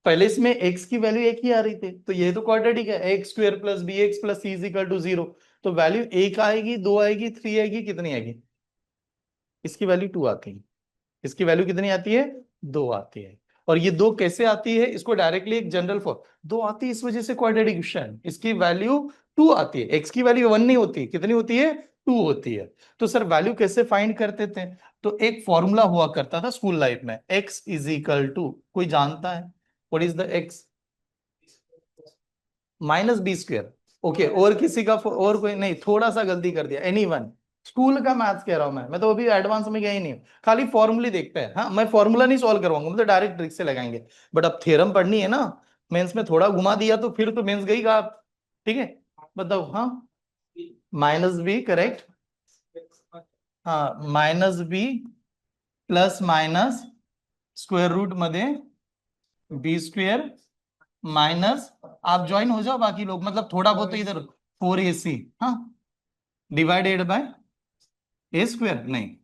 पहले इसमें एक्स की वैल्यू एक ही आ रही थी, तो ये तो क्वाड्रेटिक है, x square plus b x plus c is equal to zero. तो वैल्यू एक आएगी, दो आएगी, थ्री आएगी, कितनी आएगी, इसकी वैल्यू टू आती है। इसकी वैल्यू कितनी आती है, दो आती है। और ये दो कैसे आती है, इसको डायरेक्टली एक जनरल फॉर्म, दो आती है इस वजह से क्वाड्रेटिक क्वेश्चन, इसकी वैल्यू टू आती है, एक्स की वैल्यू वन नहीं होती, कितनी होती है, टू होती है। तो सर वैल्यू कैसे फाइंड करते थे, तो एक फॉर्मूला हुआ करता था स्कूल लाइफ में, एक्स इज इक्वल टू, कोई जानता है what is the x, minus b square. Okay, और किसी का और कोई नहीं, थोड़ा सा गलती कर दिया, एनी वन, स्कूल का मैथ्स कह रहा हूं मैं तो अभी एडवांस में गया ही नहीं हूं, खाली फॉर्मूले देखते हैं। हाँ, मैं फॉर्मूला नहीं सॉल्व करवाऊंगा, मतलब डायरेक्ट ट्रिक से लगाएंगे। बट अब थ्योरम पढ़नी है ना, मेंस में थोड़ा घुमा दिया तो फिर तो मेंस गई का आप। ठीक है, बताओ, हाँ माइनस बी करेक्ट, हाँ minus b plus minus square root मध्ये बी स्क्वेअर माइनस, आप ज्वाइन हो जाओ बाकी लोग, मतलब थोड़ा बहुत तो इधर 4ac, हाँ डिवाइडेड बाय ए स्क्वेअर, नहीं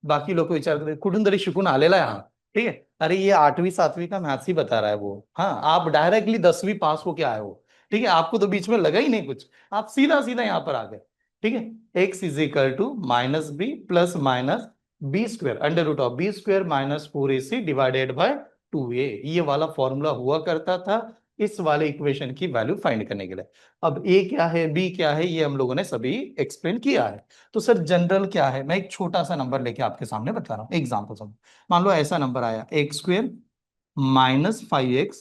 बाकी लोग को विचार करते कुठून तरी शिकून आलेला है हा। ठीक है, अरे ये 8वीं 7वीं का मैथ्स ही बता रहा है वो, हाँ आप डायरेक्टली 10वीं पास होके आए हो। ठीक है, आपको तो बीच में लगा ही नहीं कुछ, आप सीधा सीधा यहाँ पर आ गए। ठीक है, x is equal to minus b plus minus b square under root of b square minus 4ac divided by 2a, ये वाला फॉर्मूला हुआ करता था इस वाले इक्वेशन की वैल्यू फाइंड करने के लिए। अब ए क्या है, बी क्या है, ये हम लोगों ने सभी एक्सप्लेन किया है। तो सर जनरल क्या है, मैं एक छोटा सा नंबर लेके आपके सामने बता रहा हूँ, एग्जाम्पल समझ। मान लो ऐसा नंबर आया, x square minus 5x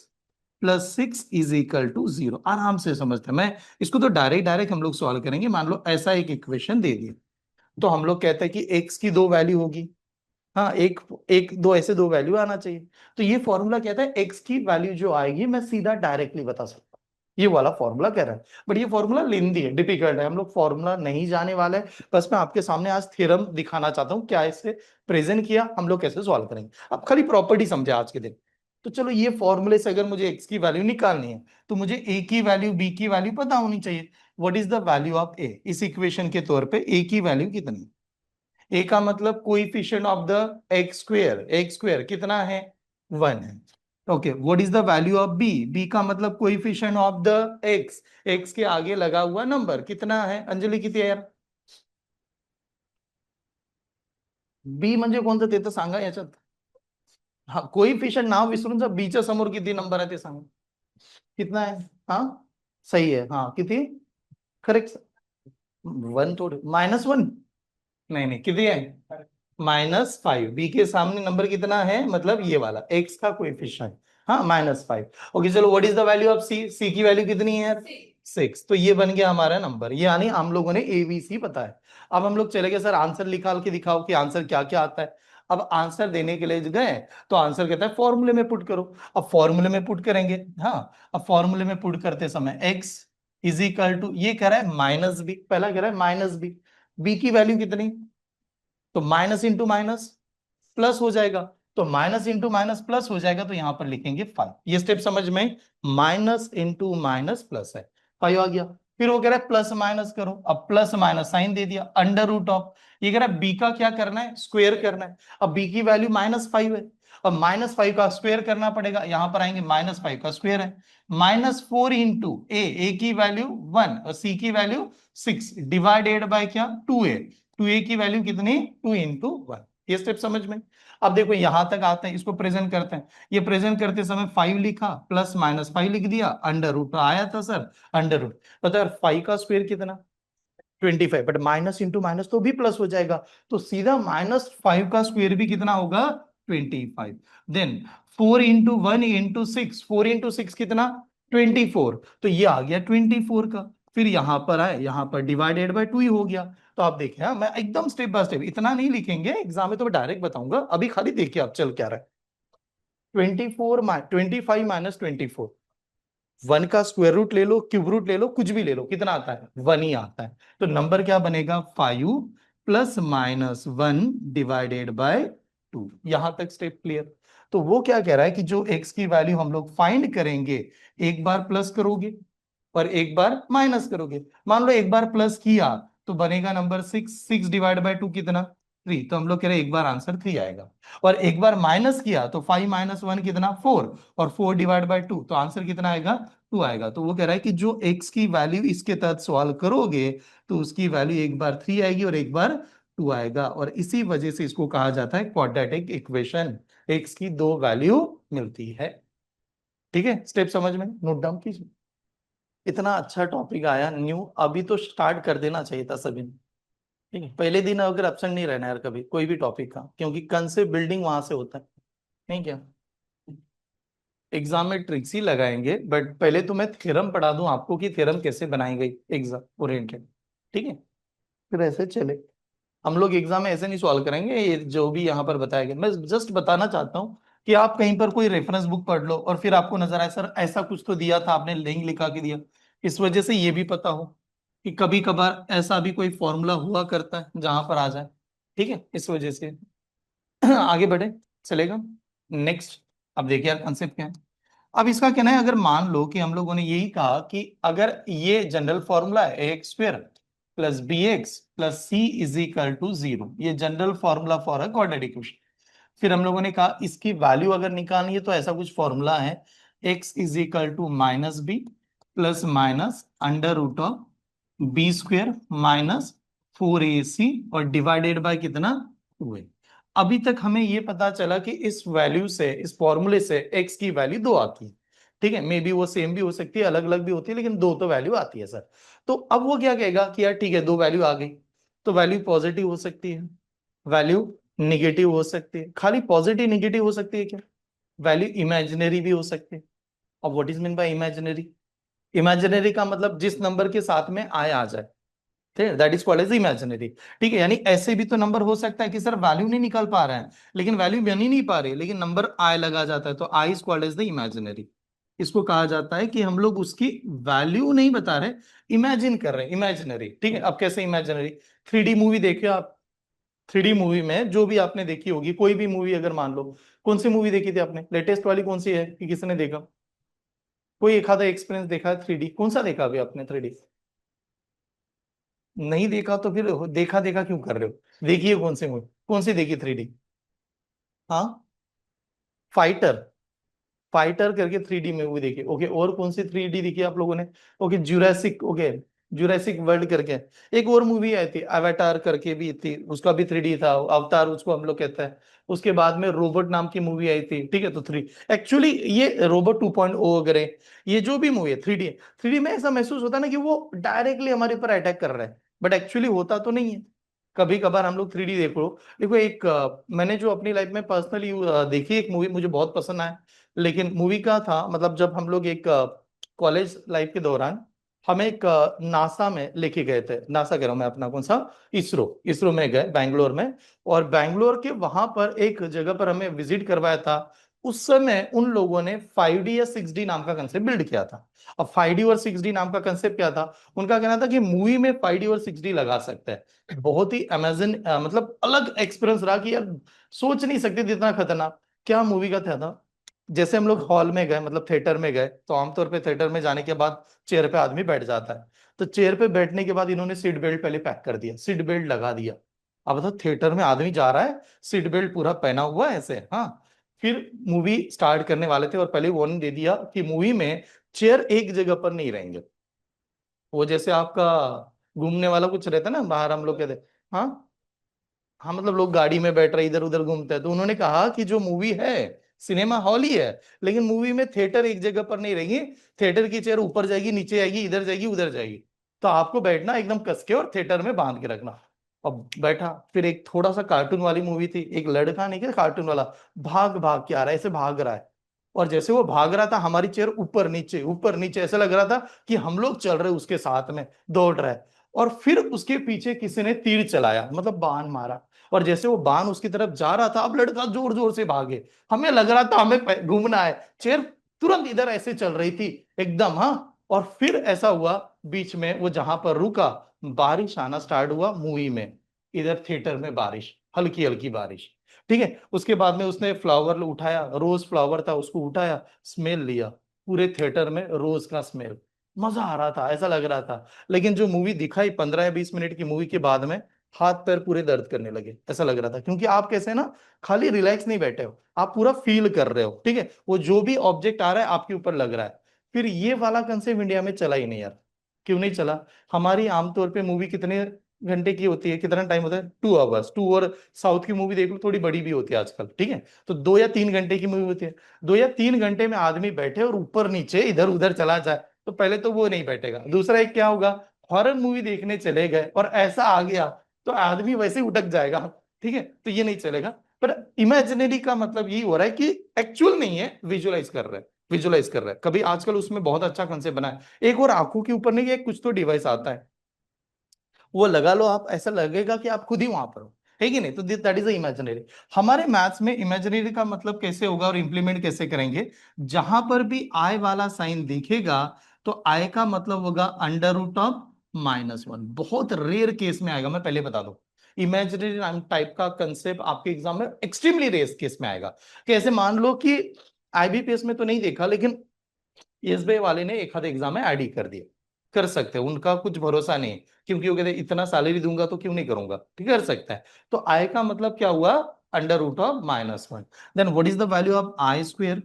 plus 6 is equal to zero, आराम से समझते हैं। मैं इसको तो डायरेक्ट डायरेक्ट हम लोग सॉल्व करेंगे। मान लो ऐसा एक इक्वेशन दे दिया, तो हम लोग कहते हैं कि एक्स की दो वैल्यू होगी, हाँ एक एक दो ऐसे दो वैल्यू आना चाहिए। तो ये फॉर्मूला कहता है एक्स की वैल्यू जो आएगी मैं सीधा डायरेक्टली बता सकता हूँ, ये वाला फॉर्मूला कह रहा है। बट ये फॉर्मूला लेंदी है, डिफिकल्ट है, हम लोग फॉर्मूला नहीं जाने वाले हैं। बस मैं आपके सामने आज थ्योरम दिखाना चाहता हूँ, क्या इसे प्रेजेंट किया, हम लोग कैसे सॉल्व करेंगे, आप खाली प्रॉपर्टी समझे आज के दिन। तो चलो, ये फॉर्मूले से अगर मुझे एक्स की वैल्यू निकालनी है, तो मुझे ए की वैल्यू बी की वैल्यू पता होनी चाहिए। What is the value of a, इस इक्वेशन के तौर पे ए की वैल्यू कितनी, ए का मतलब coefficient of the x square कितना है, वन है। Okay, what is the value of b, b का मतलब coefficient of the x, x के आगे लगा हुआ नंबर कितना है, अंजलि किती आहे यार, बी म्हणजे कोणतं ते तर सांगा याच्यात, हा कोएफिशिएंट नाव विसरून जा, बी च्या समोर किती नंबर आहे ते सांगा, कितना है, हाँ सही है, हाँ किती, करेक्ट, वन थोड़े माइनस वन, नहीं नहीं कितनी है, -5, बी के सामने नंबर कितना है, मतलब ये वाला एक्स का कोएफिशिएंट, हाँ -5। ओके चलो, what is the value of c, c की वैल्यू कितनी है, 6। तो ये बन गया हमारा नंबर, यानी हम लोगों ने एबीसी पता है। अब हम लोग चले गए, सर आंसर निकाल के दिखाओ कि आंसर क्या क्या आता है। अब आंसर देने के लिए गए तो आंसर कहता है फॉर्मूले में पुट करो। अब फॉर्मूले में पुट करेंगे, हाँ, अब फॉर्मूले में पुट करते समय x इज इक्वल टू, ये कह रहा है माइनस बी, पहला कह रहा है माइनस बी, बी की वैल्यू कितनी, तो माइनस इंटू माइनस प्लस हो जाएगा, तो माइनस इंटू माइनस प्लस हो जाएगा, तो यहां पर लिखेंगे 5। ये स्टेप समझ में, माइनस इंटू माइनस प्लस है, 5 आ गया। फिर वो कह रहा है प्लस माइनस करो, अब प्लस माइनस साइन दे दिया, अंडर रूट ऑफ, ये कह रहा है बी का क्या करना है, स्क्वायर करना है। अब बी की वैल्यू -5 है, अब -5 का स्क्वायर करना पड़ेगा, यहां पर आएंगे -5 का स्क्वायर है, -4 इंटू ए की वैल्यू 1 और सी की वैल्यू 6 डिवाइडेड बाय क्या, 2a, 2a की वैल्यू कितनी, 2 इंटू 1। ये स्टेप समझ में। अब देखो यहां तक आते हैं, इसको प्रेजेंट करते हैं, ये प्रेजेंट करते समय 5 लिखा, प्लस माइनस 5 लिख दिया, अंडर रूट आया था सर, अंडर रूट, पता है 5 का स्क्वायर कितना, 25, बट माइनस इंटू माइनस तो भी प्लस हो जाएगा, तो सीधा -5 का स्क्वायर भी कितना होगा, 25। देन 4 इंटू 1 इंटू 6, 4 इंटू 6 कितना, 24, तो ये आ गया 24 का। फिर यहां पर आए, यहां पर डिवाइडेड बाय 2 ही हो गया। तो आप देखिए, हाँ, मैं एकदम स्टेप बाय स्टेप, इतना नहीं लिखेंगे एग्जाम में, तो मैं डायरेक्ट बताऊंगा, अभी खाली देखिए आप चल क्या रहा है। 25 माइनस 24, 1 का स्क्वायर रूट ले लो, क्यूब रूट ले लो, कुछ भी ले लो, कितना आता है, 1 ही आता है, तो नंबर क्या बनेगा, 5 प्लस माइनस 1 डिवाइडेड बाय 2। यहां तक स्टेप क्लियर। तो वो क्या कह रहा है कि जो x की वैल्यू हम लोग फाइंड करेंगे, एक बार प्लस करोगे और एक बार माइनस करोगे, मान लो एक बार प्लस किया तो बनेगा नंबर 6, 6 डिवाइड बाय 2 कितना, 3, तो हम लोग कह रहे हैं एक बार आंसर 3 आएगा, और एक बार माइनस किया तो 5 माइनस 1 कितना, 4, और 4 डिवाइड बाय 2 तो आंसर कितना आएगा, 2 आएगा। तो वो कह रहा है कि जो x की वैल्यू इसके तहत सॉल्व करोगे तो उसकी वैल्यू एक बार 3 आएगी और एक बार 2 आएगा, और इसी वजह से इसको कहा जाता है क्वाड्रेटिक इक्वेशन, x की दो वैल्यू मिलती है। ठीक है, स्टेप समझ में, नोट डाउन कीजिए। इतना अच्छा टॉपिक आया न्यू, अभी तो स्टार्ट कर देना चाहिए था सभी ने। ठीक है, पहले दिन अगर एब्सेंट नहीं रहना यार कभी कोई भी टॉपिक का, क्योंकि कंसेप्ट बिल्डिंग वहां से होता है, नहीं क्या, एग्जाम में ट्रिक्स ही लगाएंगे, बट पहले तो मैं थ्योरम पढ़ा दूं आपको कि थ्योरम कैसे बनाई गई एग्जाम ओरिएंटेड। ठीक है, फिर ऐसे चले, हम लोग एग्जाम में ऐसे नहीं सॉल्व करेंगे, ये जो भी यहाँ पर बताया गया, मैं जस्ट बताना चाहता हूँ कि आप कहीं पर कोई रेफरेंस बुक पढ़ लो और फिर आपको नजर आए सर ऐसा कुछ तो दिया था आपने नहीं लिखा के दिया, इस वजह से ये भी पता हो कि कभी कभार ऐसा भी कोई फॉर्मूला हुआ करता है जहां पर आ जाए। ठीक है, इस वजह से आगे बढ़े, चलेगा नेक्स्ट। अब देखिए यार कंसेप्ट क्या है। अब इसका कहना है, अगर मान लो कि हम लोगों ने यही कहा कि अगर ये जनरल फॉर्मूला है x square plus b x plus c is equal to 0, ये general formula for a quadratic equation. फिर हम लोगों ने कहा इसकी वैल्यू अगर निकालनी है तो ऐसा कुछ फॉर्मूला है, x is equal to minus b plus minus under root of b square minus 4ac और डिवाइडेड बाय कितना, 2a। अभी तक हमें ये पता चला कि इस वैल्यू से, इस फॉर्मूले से x की वैल्यू 2 आती है। ठीक है, मे बी वो सेम भी हो सकती है, अलग अलग भी होती है, लेकिन 2 तो वैल्यू आती है सर। तो अब वो क्या कहेगा कि यार ठीक है 2 वैल्यू आ गई, तो वैल्यू पॉजिटिव हो सकती है, वैल्यू निगेटिव हो सकती है, खाली पॉजिटिव निगेटिव हो सकती है क्या, वैल्यू इमेजिनरी भी हो सकती है। अब what is mean by imaginary, imaginary का मतलब जिस नंबर के साथ में आए आ जाए, ठीक है, that is called as imaginary. ठीक है, यानी ऐसे भी तो नंबर हो सकता है कि सर वैल्यू नहीं निकाल पा रहे हैं, लेकिन वैल्यू बन ही नहीं पा रही, लेकिन नंबर आए लगा जाता है, तो i is called as the imaginary. इसको कहा जाता है कि हम लोग उसकी वैल्यू नहीं बता रहे, इमेजिन कर रहे हैं, इमेजिनरी। ठीक है, अब कैसे इमेजिनरी, 3D मूवी देखिए आप, 3D मूवी में जो भी आपने देखी होगी, कोई भी मूवी अगर मान लो, कौन सी मूवी देखी थी आपने, लेटेस्ट वाली कौन सी है कि किसने देखा, कोई एक आधा एक्सपीरियंस देखा है 3D, कौन सा देखा अभी आपने 3D, नहीं देखा तो फिर देखा देखा क्यों कर रहे हो, देखिए कौन सी मूवी, कौन सी देखी 3D, हाँ, फाइटर, फाइटर करके 3D में मूवी देखी, ओके, और कौन सी 3D देखी आप लोगों ने, okay Jurassic, okay Jurassic world करके, एक और मूवी आई थी अवतार करके भी थी, उसका भी 3D था, अवतार उसको हम लोग कहते हैं। उसके बाद में रोबोट नाम की मूवी आई थी, ठीक है, तो थ्री, एक्चुअली ये रोबोट 2.0 वगैरह, ये जो भी मूवी है 3D, 3D में ऐसा महसूस होता है ना कि वो डायरेक्टली हमारे ऊपर अटैक कर रहा है, बट एक्चुअली होता तो नहीं है। कभी कभार हम लोग 3D देख लो, देखो एक मैंने जो अपनी लाइफ में पर्सनली देखी एक मूवी मुझे बहुत पसंद आया, लेकिन मूवी का था मतलब जब हम लोग एक कॉलेज लाइफ के दौरान हमें एक नासा में लेके गए थे, नासा कह रहा हूं मैं अपना, कौन सा, इसरो, इसरो में गए बैंगलोर में। और बैंगलोर के वहां पर एक जगह पर हमें विजिट करवाया था। उस समय उन लोगों ने 5D या 6D नाम का कंसेप्ट बिल्ड किया था। अब 5D और 6D नाम का कंसेप्ट क्या था, उनका कहना था कि मूवी में 5D और 6D लगा सकते हैं। बहुत ही अमेजिंग, मतलब अलग एक्सपीरियंस रहा कि यार सोच नहीं सकते थे इतना खतरनाक। क्या मूवी का था, जैसे हम लोग हॉल में गए, मतलब थिएटर में गए, तो आमतौर पे थिएटर में जाने के बाद चेयर पे आदमी बैठ जाता है। तो चेयर पे बैठने के बाद इन्होंने सीट बेल्ट पहले पैक कर दिया, सीट बेल्ट लगा दिया। अब बताओ, थिएटर में आदमी जा रहा है, सीट बेल्ट पूरा पहना हुआ है ऐसे, हाँ। फिर मूवी स्टार्ट करने वाले थे और पहले वार्निंग दे दिया कि मूवी में चेयर एक जगह पर नहीं रहेंगे। वो जैसे आपका घूमने वाला कुछ रहता है ना, बाहर हम लोग कहते हैं, हाँ हाँ, मतलब लोग गाड़ी में बैठ रहे इधर उधर घूमते हैं। तो उन्होंने कहा कि जो मूवी है, सिनेमा हॉल ही है, लेकिन मूवी में थिएटर एक जगह पर नहीं रहेगी। थिएटर की चेयर ऊपर जाएगी, नीचे आएगी, इधर जाएगी, उधर जाएगी। तो आपको बैठना एकदम कस के और थिएटर में बांध के रखना। अब बैठा, फिर एक थोड़ा सा कार्टून वाली मूवी थी, एक लड़का नहीं क्या कार्टून वाला, भाग भाग के आ रहा है, ऐसे भाग रहा है। और जैसे वो भाग रहा था, हमारी चेयर ऊपर नीचे ऐसा लग रहा था कि हम लोग चल रहे उसके साथ में, दौड़ रहे। और फिर उसके पीछे किसी ने तीर चलाया, मतलब बाण मारा। और जैसे वो बाण उसकी तरफ जा रहा था, अब लड़का जोर जोर से भागे। हमें लग रहा था हमें घूमना है, चेयर तुरंत इधर ऐसे चल रही थी एकदम, हाँ। और फिर ऐसा हुआ, बीच में वो जहां पर रुका, बारिश आना स्टार्ट हुआ मूवी में, इधर थिएटर में बारिश, हल्की हल्की बारिश। ठीक है, उसके बाद में उसने फ्लावर उठाया, रोज फ्लावर था, उसको उठाया, स्मेल लिया, पूरे थिएटर में रोज का स्मेल। मजा आ रहा था, ऐसा लग रहा था। लेकिन जो मूवी दिखाई 15 या 20 मिनट की मूवी के बाद में, हाथ पैर पूरे दर्द करने लगे, ऐसा लग रहा था। क्योंकि आप कैसे ना, खाली रिलैक्स नहीं बैठे हो, आप पूरा फील कर रहे हो, ठीक है, वो जो भी ऑब्जेक्ट आ रहा है आपके ऊपर लग रहा है। फिर ये वाला कंसेप्ट इंडिया में चला ही नहीं यार। क्यों नहीं चला? हमारी आमतौर पे मूवी कितने घंटे की होती है, कितना टाइम होता है, 2 आवर्स, टू। और साउथ की मूवी देख लो, थोड़ी बड़ी भी होती है आजकल, ठीक है। तो 2 या 3 घंटे की मूवी होती है। 2 या 3 घंटे में आदमी बैठे और ऊपर नीचे इधर उधर चला जाए, तो पहले तो वो नहीं बैठेगा। दूसरा एक क्या होगा, हॉरर मूवी देखने चले गए और ऐसा आ गया, तो आदमी वैसे ही उठक जाएगा, ठीक है, तो ये नहीं चलेगा। पर इमेजिनरी का मतलब यही हो रहा है कि एक्चुअल नहीं है, विजुअलाइज कर रहे हैं, विजुअलाइज कर रहे हैं। कभी आजकल उसमें बहुत अच्छा कंसेप्ट बना है, एक और आंखों के ऊपर नहीं, एक कुछ तो डिवाइस आता है, वो लगा लो आप, ऐसा लगेगा कि आप खुद ही वहां पर हो, है कि नहीं? तो दैट इज इमेजिनरी। हमारे मैथ्स में इमेजिनरी का मतलब कैसे होगा और इंप्लीमेंट कैसे करेंगे, जहां पर भी आई वाला साइन दिखेगा, तो आई का मतलब होगा √(-1). बहुत रेयर केस में आएगा, मैं पहले बता दूं। इमेजिनरी टाइप का कंसेप्ट आपके एग्जाम में एक्सट्रीमली रेयर केस में आएगा। कैसे, मान लो कि आईबीपीएस में तो नहीं देखा, लेकिन एसबीआई वाले ने एक आध एग्जाम में आईडी कर दिया, कर सकते हैं, उनका कुछ भरोसा नहीं है। क्योंकि वो कहते हैं, इतना सैलरी दूंगा तो क्यों नहीं करूंगा, ठीक, कर सकता है। तो आई का मतलब क्या हुआ, √(-1). Then what is the value of I²?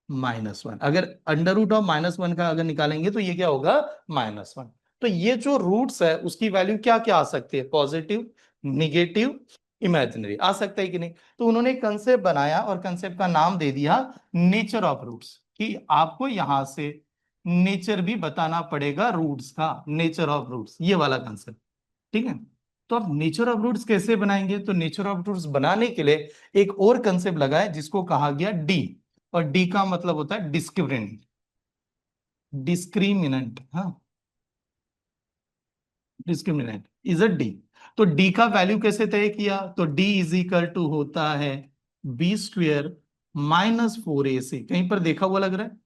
-1। अगर √(-1) का अगर निकालेंगे तो ये क्या होगा, -1। तो ये जो रूट्स है उसकी वैल्यू क्या क्या आ सकती है, पॉजिटिव, निगेटिव, इमेजिनरी, आ सकता है कि नहीं? तो उन्होंने एक कंसेप्ट बनाया और कंसेप्ट का नाम दे दिया नेचर ऑफ रूट्स, कि आपको यहां से नेचर भी बताना पड़ेगा रूट्स का, नेचर ऑफ रूट्स, ये वाला कंसेप्ट, ठीक है। तो अब नेचर ऑफ रूट्स कैसे बनाएंगे, तो नेचर ऑफ रूट्स बनाने के लिए एक और कंसेप्ट लगा है जिसको कहा गया डी। और डी का मतलब होता है डिस्क्रिमिनेंट, डिस्क्रिमिनेंट, हाँ, डिस्क्रिमिनेंट इज अ डी। तो डी का वैल्यू कैसे तय किया, तो डी इज इक्वल टू होता है B² -4AC। कहीं पर देखा हुआ लग रहा है?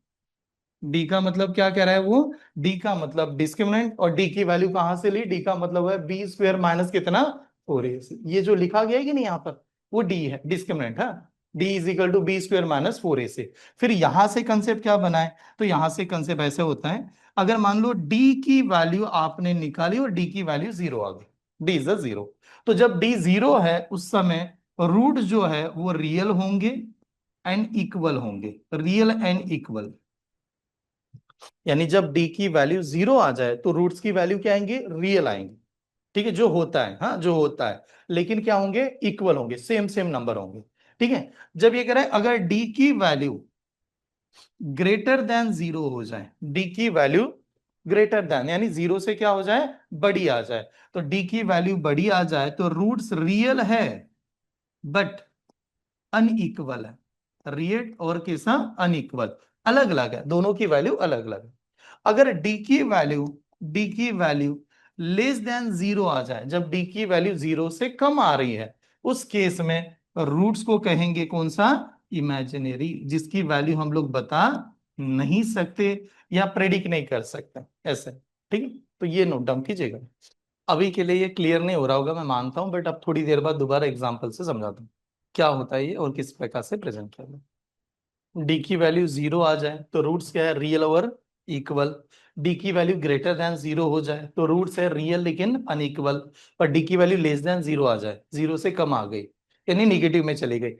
डी का मतलब क्या कह रहा है वो, डी का मतलब डिस्क्रिमिनेंट, और डी की वैल्यू कहां से ली, डी का मतलब है B² माइनस कितना, 4AC। ये जो लिखा गया है कि नहीं यहाँ पर, वो डी है, डिस्क्रिमिनेंट, हाँ। D is equal to B² -4AC। फिर यहां से कंसेप्ट क्या बना है, तो यहां से कंसेप्ट ऐसे होता है, अगर मान लो डी की वैल्यू आपने निकाली और डी की वैल्यू 0 आ गई, डी इज अ 0। तो जब डी 0 है उस समय रूट जो है वो रियल होंगे एंड इक्वल होंगे, रियल एंड इक्वल। यानी जब डी की वैल्यू 0 आ जाए तो रूट्स की वैल्यू क्या आएंगे, रियल आएंगे, ठीक है, जो होता है, हाँ, जो होता है। लेकिन क्या होंगे, इक्वल होंगे, सेम सेम नंबर होंगे, ठीक है। जब ये कह रहा है अगर डी की वैल्यू >0 हो जाए, डी की वैल्यू ग्रेटर देन यानी 0 से क्या हो जाए, बड़ी आ जाए, तो डी की वैल्यू बड़ी आ जाए तो रूट्स रियल है बट अनइक्वल है। रियल और किसा, अनइक्वल, अलग अलग है, दोनों की वैल्यू अलग अलग है। अगर डी की वैल्यू लेस देन जीरो आ जाए, जब डी की वैल्यू जीरो से कम आ रही है, उस केस में रूट्स को कहेंगे कौन सा, इमेजिनरी, जिसकी वैल्यू हम लोग बता नहीं सकते या प्रेडिक्ट नहीं कर सकते ऐसे। ठीक है, तो ये नोट डाउन कीजिएगा। अभी के लिए ये क्लियर नहीं हो रहा होगा मैं मानता हूं, बट अब थोड़ी देर बाद दोबारा एग्जांपल से समझाता हूँ क्या होता है ये और किस प्रकार से प्रेजेंट करना। डी की वैल्यू जीरो आ जाए तो रूट्स क्या है, रियल और इक्वल। डी की वैल्यू ग्रेटर देन जीरो हो जाए तो रूट्स है रियल लेकिन अनइक्वल। पर डी की वैल्यू लेस देन जीरो आ जाए, जीरो से कम आ गई यानी निगेटिव में चली गई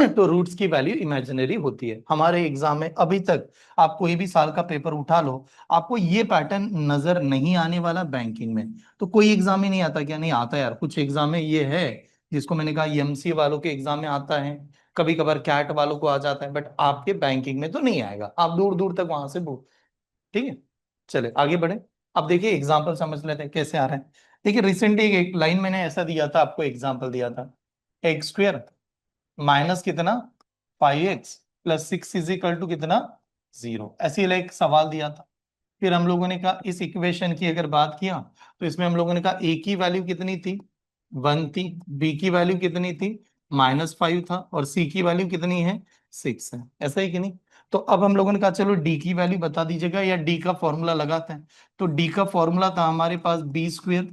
तो रूट्स की वैल्यू इमेजिनरी होती है। हमारे एग्जाम में अभी तक आप कोई भी साल का पेपर उठा लो, आपको ये पैटर्न नजर नहीं आने वाला बैंकिंग में। तो कोई एग्जाम ही नहीं आता क्या, नहीं आता यार, कुछ एग्जाम में ये है जिसको मैंने कहा एमसी वालों के एग्जाम में आता है, कभी कभार कैट वालों को आ जाता है, बट आपके बैंकिंग में तो नहीं आएगा, आप दूर दूर तक वहां से ठीक है। चले आगे बढ़े। अब देखिए एग्जांपल समझ लेते हैं कैसे आ रहे हैं। देखिए रिसेंटली एक लाइन मैंने ऐसा दिया था, आपको एग्जांपल दिया था, एक्स स्क्वेयर माइनस कितना 5x plus 6 is equal to कितना, जीरो, ऐसे एक सवाल दिया था। फिर हम लोगों ने कहा इस इक्वेशन की अगर बात किया तो इसमें हम लोगों ने कहा ए की वैल्यू कितनी थी, वन थी, बी की वैल्यू कितनी थी, -5 था, और सी की वैल्यू कितनी है, 6 है, ऐसा ही कि नहीं। तो अब हम लोगों ने कहा चलो डी की वैल्यू बता दीजिएगा या डी का फॉर्मूला लगाते हैं। तो डी का फॉर्मूला था हमारे पास बी स्क्वेयर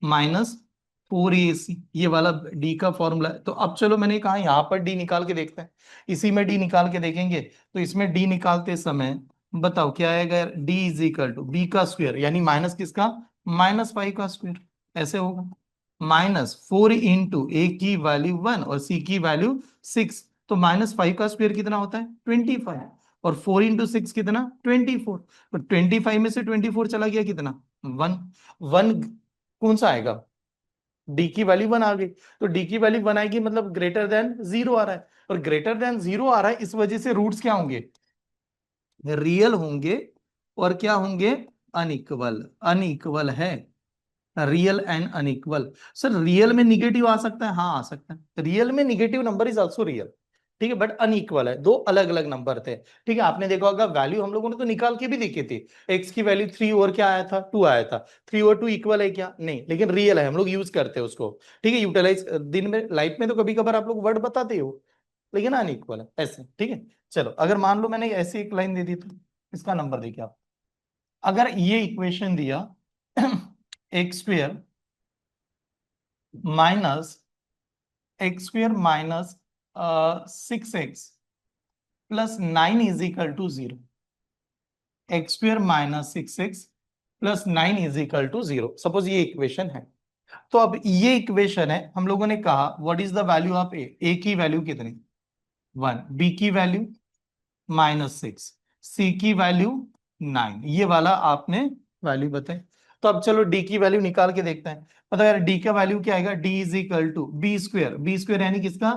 -4ac, ये वाला डी का फॉर्मूला है। तो अब चलो मैंने कहा यहाँ पर डी निकाल के देखते हैं, इसी में डी निकाल के देखेंगे। तो इसमें डी निकालते समय बताओ क्या आएगा, D is equal to b का स्क्वायर यानी माइनस किसका, -5 का स्क्वायर, ऐसे होगा। -4 इंटू ए की वैल्यू 1 और सी की वैल्यू 6, तो -5 का स्क्वायर कितना होता है 25, और 4 इंटू 6 कितना 24, तो 25 में से 24 चला गया कितना 1, 1 कौन सा आएगा, डी की वैल्यू 1 आ गई। तो डी की वैल्यू 1 आएगी मतलब ग्रेटर देन जीरो आ रहा है, और ग्रेटर देन जीरो आ रहा है इस वजह से रूट्स क्या होंगे, रियल होंगे, और क्या होंगे, अनइक्वल, अनइक्वल है, real and unequal. Sir real में निगेटिव आ सकता है, हाँ आ सकता है, रियल में negative number is also real, ठीक है, बट अनइक्वल है, दो अलग अलग नंबर थे। ठीक है, आपने देखा होगा वैल्यू हम लोगों ने तो निकाल के भी देखी थी, एक्स की वैल्यू 3 और क्या आया था 2 आया था, 3 और 2 इक्वल है क्या, नहीं, लेकिन रियल है, हम लोग यूज करते हैं उसको। ठीक है, यूटिलाइज दिन में लाइफ में तो कभी कभार आप लोग वर्ड बताते हो, लेकिन अनइक्वल है ऐसे। ठीक है, चलो अगर मान लो मैंने ऐसी एक लाइन दे दी तो इसका नंबर देखिए आप, अगर ये इक्वेशन दिया x square minus x square minus 6x plus 9 is equal to zero, x square -6x + 9 is equal to zero, suppose ये इक्वेशन है। तो अब ये इक्वेशन है, हम लोगों ने कहा what is the value of a की वैल्यू कितनी 1, बी की वैल्यू -6, सी की वैल्यू 9, ये वाला आपने वैल्यू बताई। तो अब चलो डी की वैल्यू निकाल के देखते हैं। पता है डी का वैल्यू क्या आएगा, D is equal to b square यानी किसका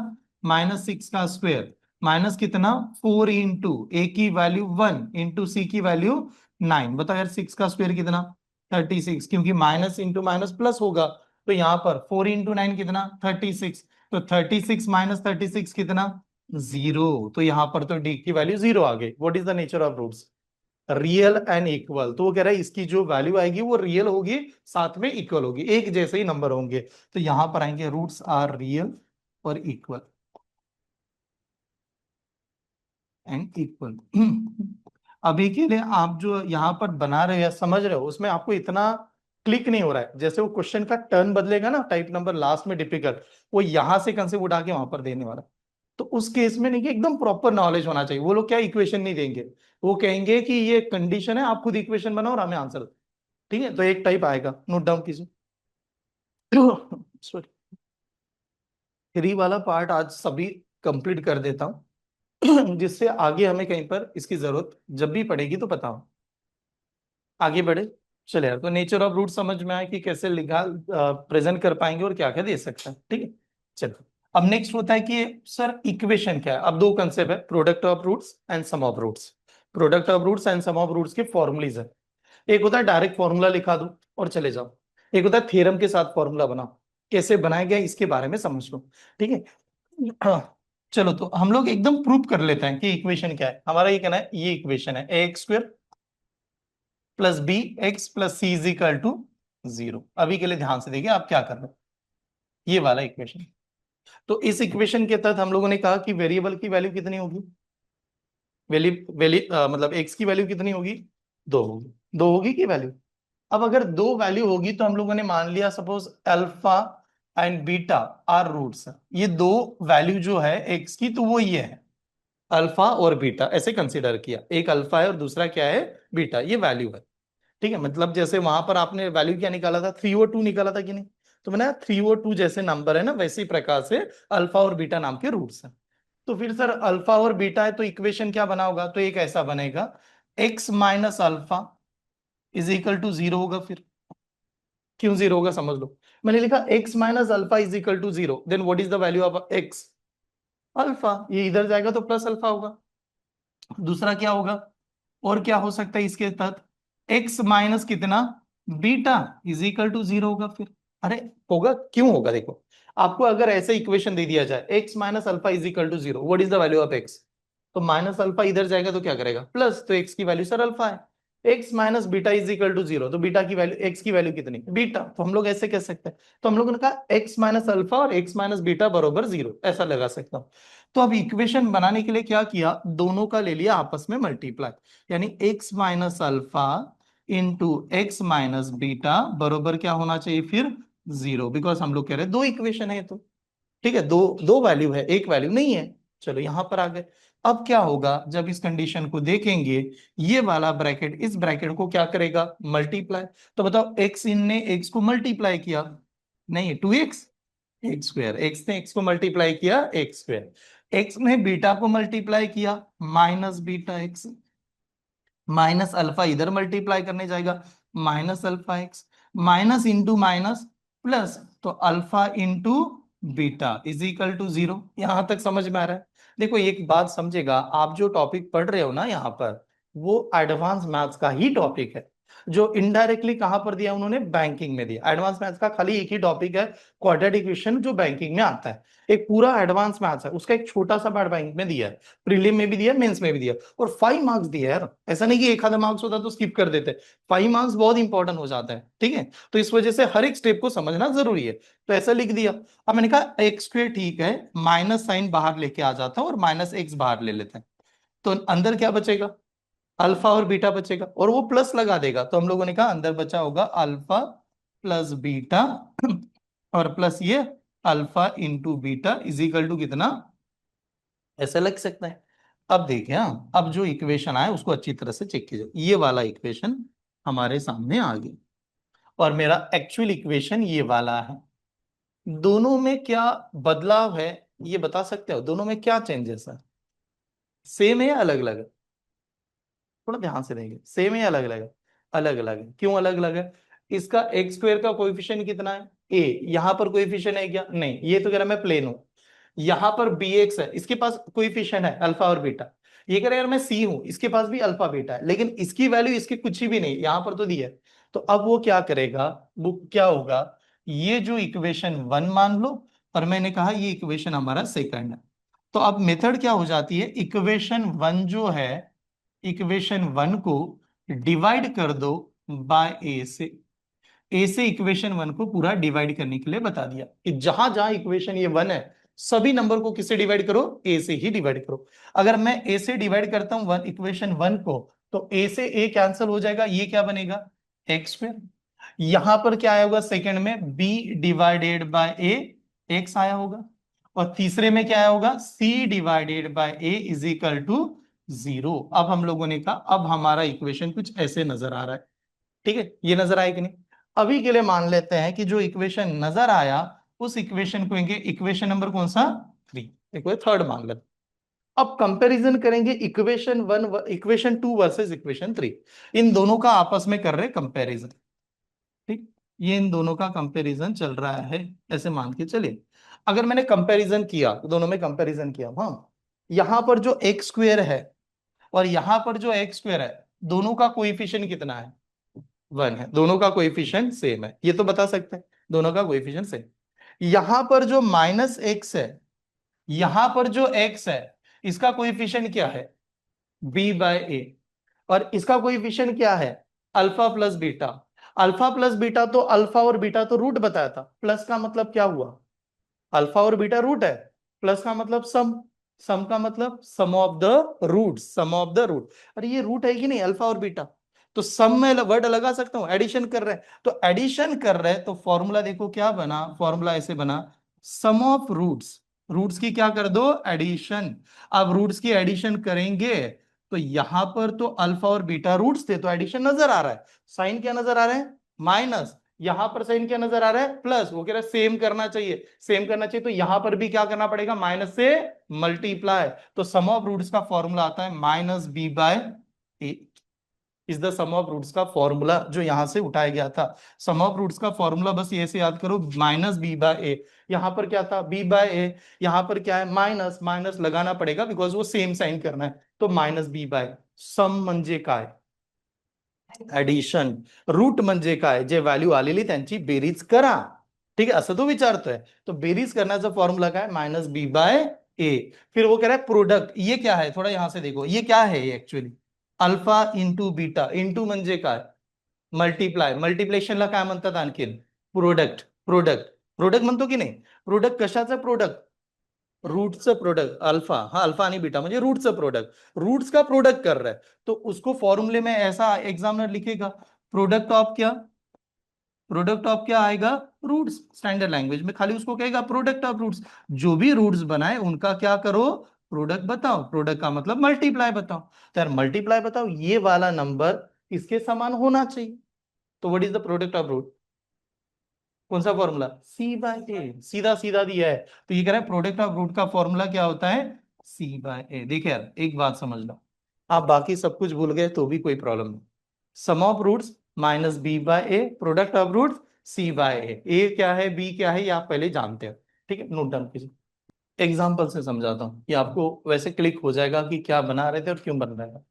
-6 का स्क्वायर, माइनस कितना 4 इंटू ए की वैल्यू 1 इंटू सी की वैल्यू 9, बताओ यार 6 का स्क्वायर कितना 36, क्योंकि माइनस इंटू माइनस प्लस होगा, तो यहाँ पर 4 इंटू 9 कितना 36, तो 36 माइनस 36 कितना जीरो, तो यहां पर तो डी की वैल्यू जीरो आ गई। What is the nature of roots, real and equal, तो वो कह रहा है इसकी जो वैल्यू आएगी वो रियल होगी साथ में इक्वल होगी, एक जैसे ही नंबर होंगे। तो यहां पर आएंगे रूट्स आर रियल और इक्वल एंड इक्वल। अभी के लिए आप जो यहाँ पर बना रहे हो या समझ रहे हो उसमें आपको इतना क्लिक नहीं हो रहा है, जैसे वो क्वेश्चन का टर्न बदलेगा ना, टाइप नंबर लास्ट में डिफिकल्ट, वो यहां से कंसेप्ट उठा के वहां पर देने वाला। तो उस केस में नहीं कि एकदम प्रॉपर नॉलेज होना चाहिए, वो लोग क्या इक्वेशन नहीं देंगे, वो कहेंगे कि ये कंडीशन है आप खुद इक्वेशन बनाओ और हमें आंसर दो। ठीक है, तो एक टाइप आएगा, नोट डाउन कीजिए। सॉरी, थ्री वाला पार्ट आज सभी कंप्लीट कर देता हूँ जिससे आगे हमें कहीं पर इसकी जरूरत जब भी पड़ेगी तो पता हो। आगे बढ़े, चले यार, तो नेचर ऑफ रूट समझ में आया कि कैसे लिखा प्रेजेंट कर पाएंगे और क्या क्या दे सकते हैं। ठीक है, चलो अब नेक्स्ट होता है कि सर इक्वेशन क्या है। अब दो कंसेप्ट है, product of roots and sum of roots. Product of roots and sum of roots के फॉर्मुलेज है, एक होता है डायरेक्ट फॉर्मूला लिखा दो और चले जाओ, एक होता है थ्योरम के साथ फॉर्मूला बनाओ, कैसे बनाया गया इसके बारे में समझ लो। ठीक है, हाँ, चलो तो हम लोग एकदम प्रूव कर लेते हैं कि इक्वेशन क्या है। हमारा ये कहना है ये इक्वेशन है, a x square plus b x plus c is equal to 0। अभी के लिए ध्यान से देखिए आप क्या कर रहे हो, ये वाला इक्वेशन। तो इस इक्वेशन के तहत हम लोगों ने कहा कि वेरिएबल की वैल्यू कितनी होगी, वैल्यू वैल्यू मतलब एक्स की वैल्यू कितनी होगी, 2 होगी। 2 होगी की वैल्यू। अब अगर 2 वैल्यू होगी तो हम लोगों ने मान लिया suppose alpha and beta are roots, ये 2 वैल्यू जो है एक्स की तो वो ये है अल्फा और बीटा, ऐसे कंसीडर किया। एक अल्फा है और दूसरा क्या है, बीटा, ये वैल्यू है। ठीक है, मतलब जैसे वहां पर आपने वैल्यू क्या निकाला था, 3 और 2 निकाला था कि नहीं, तो मैंने 3 और 2 जैसे नंबर है ना, वैसे ही प्रकार से अल्फा और बीटा नाम के रूट्स हैं। तो फिर सर अल्फा और बीटा है तो इक्वेशन क्या बना होगा, तो एक ऐसा बनेगा x minus alpha is equal to 0 होगा। फिर क्यों 0 होगा समझ लो, मैंने लिखा x minus alpha is equal to 0, then what is the value of x, alpha, ये इधर जाएगा तो प्लस अल्फा होगा। दूसरा क्या होगा, और क्या हो सकता है इसके तहत, एक्स माइनस कितना बीटा इज इक्वल टू 0 होगा। फिर अरे होगा, क्यों होगा, देखो आपको अगर ऐसे इक्वेशन दे दिया जाए x minus alpha is equal to 0, what is the value of x, तो माइनस अल्फा इधर जाएगा तो क्या करेगा प्लस, तो एक्स की वैल्यू सर अल्फा है। X minus beta is equal to 0, तो बीटा की वैल्यू, एक्स की वैल्यू कितनी, बीटा, तो हम लोग ऐसे कह सकते हैं। तो हम लोगों ने कहा एक्स माइनस अल्फा और एक्स माइनस बीटा बरोबर 0, ऐसा लगा सकता हूं। तो अब इक्वेशन बनाने के लिए क्या किया, दोनों का ले लिया आपस में मल्टीप्लाई, यानी x minus alpha into x minus beta बरोबर क्या होना चाहिए फिर 0, बिकॉज हम लोग कह रहे हैं 2 इक्वेशन है तो। ठीक है, दो दो वैल्यू है, एक वैल्यू नहीं है। चलो यहां पर आ गए। अब क्या होगा जब इस कंडीशन को देखेंगे, ये वाला ब्रैकेट इस ब्रैकेट को क्या करेगा, मल्टीप्लाई। तो बताओ एक्स इन ने एक्स को मल्टीप्लाई किया, नहीं 2x एक्स स्क्वायर, एक्स ने एक्स को मल्टीप्लाई किया एक्स स्क्वायर, एक्स ने बीटा को मल्टीप्लाई किया minus beta x, minus alpha इधर मल्टीप्लाई करने जाएगा minus alpha x, minus into minus plus, तो alpha into beta is equal to 0। यहां तक समझ में आ रहा है। देखो एक बात समझेगा, आप जो टॉपिक पढ़ रहे हो ना यहाँ पर, वो एडवांस मैथ्स का ही टॉपिक है, जो इनडायरेक्टली कहां पर दिया उन्होंने, बैंकिंग में दिया। एडवांस मैथ्स का खाली एक ही टॉपिक है क्वाड्रेटिक इक्वेशन, जो बैंकिंग में आता है। एक पूरा एडवांस मैथ्स है, उसका एक छोटा सा पार्ट बैंक में दिया है, प्रीलिम में भी दिया, मेंस में भी दिया, और 5 मार्क्स दिए यार, ऐसा नहीं कि एक आधा मार्क्स होता तो स्किप कर देते। 5 मार्क्स बहुत इंपॉर्टेंट हो जाता है, ठीक है। तो इस वजह से हर एक स्टेप को समझना जरूरी है, तो ऐसा लिख दिया। अब मैंने कहा एक्स स्क्वायर ठीक है, माइनस साइन बाहर लेके आ जाता है और माइनस एक्स बाहर ले लेते हैं, तो अंदर क्या बचेगा, अल्फा और बीटा बचेगा, और वो प्लस लगा देगा, तो हम लोगों ने कहा अंदर बचा होगा अल्फा प्लस बीटा और प्लस ये alpha into beta is equal to कितना, ऐसा लग सकता है। अब देखिए, हाँ अब जो इक्वेशन आए उसको अच्छी तरह से चेक कीजिए, ये वाला इक्वेशन हमारे सामने आ गया, और मेरा एक्चुअल इक्वेशन ये वाला है। दोनों में क्या बदलाव है ये बता सकते हो, दोनों में क्या चेंजेस है, सेम है या अलग अलग है, थोड़ा ध्यान से देंगे, सेम है या अलग अलग है, अलग अलग है। क्यों अलग अलग है, इसका एक्स स्क्वायर का कोएफिशिएंट कितना है, ए, यहां पर कोएफिशिएंट है क्या, नहीं, ये तो कह रहा मैं प्लेन हूं। यहां पर बी एक्स है, इसके पास कोएफिशिएंट है अल्फा और बीटा। ये कह रहा है यार मैं सी हूं, इसके पास भी अल्फा बीटा है, लेकिन इसकी वैल्यू इसकी कुछ भी नहीं, यहां पर तो दी है। तो अब वो क्या करेगा, वो क्या होगा, ये जो इक्वेशन 1 मान लो, और मैंने कहा ये इक्वेशन हमारा सेकंड है। तो अब मेथड क्या हो जाती है, इक्वेशन 1 जो है, इक्वेशन 1 को डिवाइड कर दो बाय ए से। ए से इक्वेशन 1 को पूरा डिवाइड करने के लिए बता दिया कि जहां जहां इक्वेशन ये 1 है, सभी नंबर को किससे डिवाइड करो, ए से ही डिवाइड करो। अगर मैं ए से डिवाइड करता हूं इक्वेशन 1 को, तो ए से ए कैंसिल हो जाएगा, ये क्या बनेगा एक्स स्क्वायर। यहां पर क्या आया होगा सेकंड में, b divided by a, x आया होगा। और तीसरे में क्या आया होगा, c divided by a is equal to 0। अब हम लोगों ने कहा अब हमारा इक्वेशन कुछ ऐसे नजर आ रहा है, ठीक है, ये नजर आया कि नहीं। अभी के लिए मान लेते हैं कि जो इक्वेशन नजर आया, उस इक्वेशन को कहेंगे इक्वेशन नंबर कौन सा, 3, एक थर्ड मान लेते। अब कंपैरिजन करेंगे इक्वेशन 1, इक्वेशन 2 वर्सेस इक्वेशन 3, इन दोनों का आपस में कर रहे कंपैरिजन, ठीक, ये इन दोनों का कंपैरिजन चल रहा है, ऐसे मान के चलिए। अगर मैंने कंपैरिजन किया, दोनों में कंपैरिजन किया, हाँ, यहां पर जो एक्स स्क्वायर है और यहां पर जो एक्स स्क्वायर है, दोनों का कोएफिशिएंट कितना है, 1 है, दोनों का कोएफिशिएंट सेम है, ये तो बता सकते हैं, दोनों का कोएफिशिएंट सेम। यहां पर जो माइनस एक्स है, यहां पर जो एक्स है, इसका कोएफिशिएंट क्या है, बी बाय ए, और इसका कोएफिशिएंट क्या है alpha plus beta, alpha plus beta तो अल्फा और बीटा तो रूट बताया था, प्लस का मतलब क्या हुआ, अल्फा और बीटा रूट है, प्लस का मतलब सम, सम का मतलब sum of the root, sum of the root. अरे ये रूट है कि नहीं अल्फा और बीटा, तो सम में वर्ड लगा सकता हूं, एडिशन कर रहे हैं तो एडिशन कर रहे हैं, तो फॉर्मूला देखो क्या बना, फॉर्मूला ऐसे बना, सम ऑफ रूट्स, रूट्स की क्या कर दो एडिशन। अब रूट्स की एडिशन करेंगे तो यहां पर तो अल्फा और बीटा रूट्स थे तो एडिशन नजर आ रहा है, साइन क्या नजर आ रहा है माइनस, यहां पर साइन क्या नजर आ रहा है प्लस, वो कह रहा है सेम करना चाहिए, सेम करना चाहिए तो यहां पर भी क्या करना पड़ेगा माइनस से मल्टीप्लाई, तो सम ऑफ रूट्स का फॉर्मूला आता है minus b by a, is the sum of roots का फॉर्मूला जो यहां से उठाया गया था। सम ऑफ रूट्स का फॉर्मूला बस ये से याद करो माइनस बी बाय ए, यहां पर क्या था बी बाय ए, यहां पर क्या है माइनस, माइनस लगाना पड़ेगा बिकॉज वो सेम साइन करना है, तो माइनस बी बाय, सम म्हणजे काय ऍडिशन, रूट म्हणजे काय जे व्हॅल्यू आलेली त्यांची बेरीज करा, ठीक है असं तो विचारतोय, तो बेरीज करण्याचा फॉर्मूला काय माइनस बी बाय ए, फिर वो कह रहा है प्रोडक्ट, ये क्या है थोड़ा यहां से देखो ये क्या है actually, alpha into beta, into म्हणजे काय मल्टिप्लाय, मल्टिप्लेशनला काय म्हणतात आणखीन प्रोडक्ट, प्रोडक्ट, प्रोडक्ट म्हणतो की नाही, प्रोडक्ट कशाचं प्रोडक्ट, रूटचं प्रोडक्ट, अल्फा हाँ अल्फा आणि बीटा म्हणजे रूटचं प्रोडक्ट, रूट्स का प्रोडक्ट कर रहा है तो उसको फॉर्मूले में ऐसा एग्जामिनर लिखेगा प्रोडक्ट ऑफ क्या, प्रोडक्ट ऑफ क्या आएगा रूट्स, स्टैंडर्ड लैंग्वेज में खाली उसको कहेगा प्रोडक्ट ऑफ रूट्स, जो भी रूट्स बनाए उनका क्या करो प्रोडक्ट बताओ, प्रोडक्ट का मतलब मल्टीप्लाई बताओ, तो यार मल्टीप्लाई बताओ ये वाला नंबर इसके समान होना चाहिए, तो what is the product of root, कौन सा फॉर्मूला सी बाय ए, सीधा सीधा दिया है, तो ये कह रहा है प्रोडक्ट ऑफ रूट का फॉर्मूला क्या होता है सी बाय ए। देखिए यार एक बात समझ लो, आप बाकी सब कुछ भूल गए तो भी कोई प्रॉब्लम नहीं, sum of roots minus b by a, product of roots c by a क्या है बी क्या है ये आप पहले जानते हो, ठीक है नोट डाउन कीजिए, एग्जाम्पल से समझाता हूँ कि आपको वैसे क्लिक हो जाएगा कि क्या बना रहे थे और क्यों बन रहा है,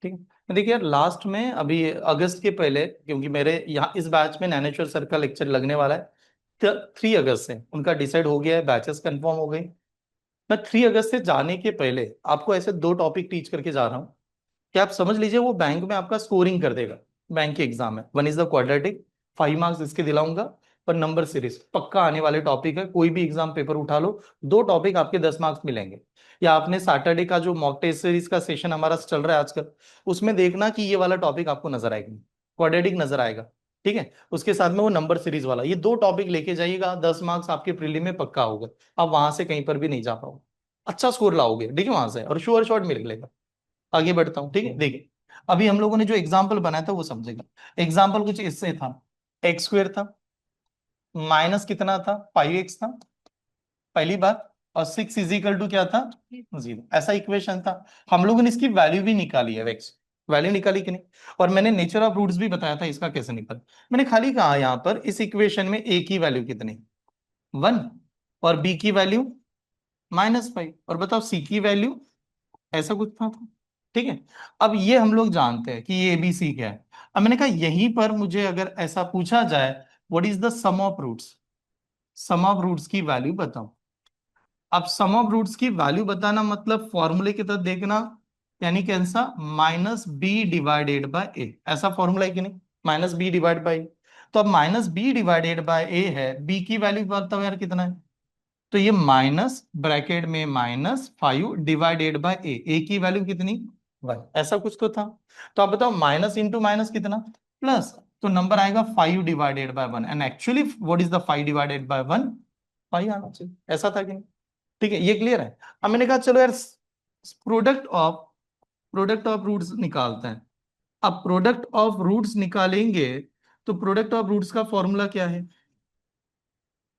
ठीक है। देखिए यार लास्ट में अभी अगस्त के पहले, क्योंकि मेरे यहाँ इस बैच में ज्ञानेश्वर सर का लेक्चर लगने वाला है, 3 अगस्त से उनका डिसाइड हो गया है, बैचेस कंफर्म हो गई, मैं 3 अगस्त से जाने के पहले आपको ऐसे 2 टॉपिक टीच करके जा रहा हूँ कि आप समझ लीजिए वो बैंक में आपका स्कोरिंग कर देगा, बैंक के एग्जाम में, one is the quadratic, 5 marks इसके दिलाऊंगा, पर नंबर सीरीज पक्का आने वाले टॉपिक है, कोई भी एग्जाम पेपर उठा लो 2 टॉपिक आपके 10 मार्क्स मिलेंगे, या आपने सैटरडे का जो मॉक टेस्ट सीरीज का सेशन हमारा चल रहा है आजकल, उसमें देखना कि ये वाला टॉपिक आपको नजर आएगा, क्वाड्रेटिक नजर आएगा, ठीक है, उसके साथ में वो नंबर सीरीज वाला, ये 2 टॉपिक लेके जाइएगा, 10 मार्क्स आपके प्रीलिम में पक्का होगा, आप वहां से कहीं पर भी नहीं जा पाओगे, अच्छा स्कोर लाओगे, ठीक है वहां से, और श्योर शॉट मिलेगा। आगे बढ़ता हूं, ठीक है देखिए, अभी हम लोगों ने जो एग्जाम्पल बनाया था वो समझेगा, एग्जाम्पल कुछ इससे था, एक्स स्क्वेयर था, माइनस कितना था 5x था, पहली बात, और 6 इज इक्वल टू क्या था 0, ऐसा इक्वेशन था, हम लोगों ने इसकी वैल्यू भी निकाली है एक्स, वैल्यू निकाली कि नहीं, और मैंने नेचर ऑफ रूट्स भी बताया था इसका कैसे निकल, मैंने खाली कहा यहाँ पर इस इक्वेशन में ए की वैल्यू कितनी 1, और बी की वैल्यू -5, और बताओ सी की वैल्यू ऐसा कुछ था, ठीक है। अब ये हम लोग जानते हैं कि ये एबीसी क्या है, अब मैंने कहा यहीं पर मुझे अगर ऐसा पूछा जाए what is the sum of roots, sum of roots की वैल्यू बताओ, अब सम ऑफ रूट्स की वैल्यू बताना मतलब फॉर्मूले की तरफ देखना, यानी कैसा minus b divided by a, ऐसा फॉर्मूला है कि नहीं माइनस बी डिवाइड बाय, तो अब minus b divided by a है, बी की वैल्यू बताओ यार कितना है, तो ये माइनस ब्रैकेट में -5 डिवाइडेड बाय ए की वैल्यू कितनी 1, ऐसा कुछ तो था, तो आप बताओ माइनस इंटू माइनस कितना प्लस, तो नंबर आएगा 5 divided by 1, and actually what is the 5 divided by 1, 5 आना चाहिए, ऐसा था कि नहीं, ठीक है ये क्लियर है। अब मैंने कहा चलो यार product of, product of roots निकालते हैं, अब प्रोडक्ट ऑफ रूट्स निकालेंगे तो प्रोडक्ट ऑफ रूट्स का फॉर्मूला क्या है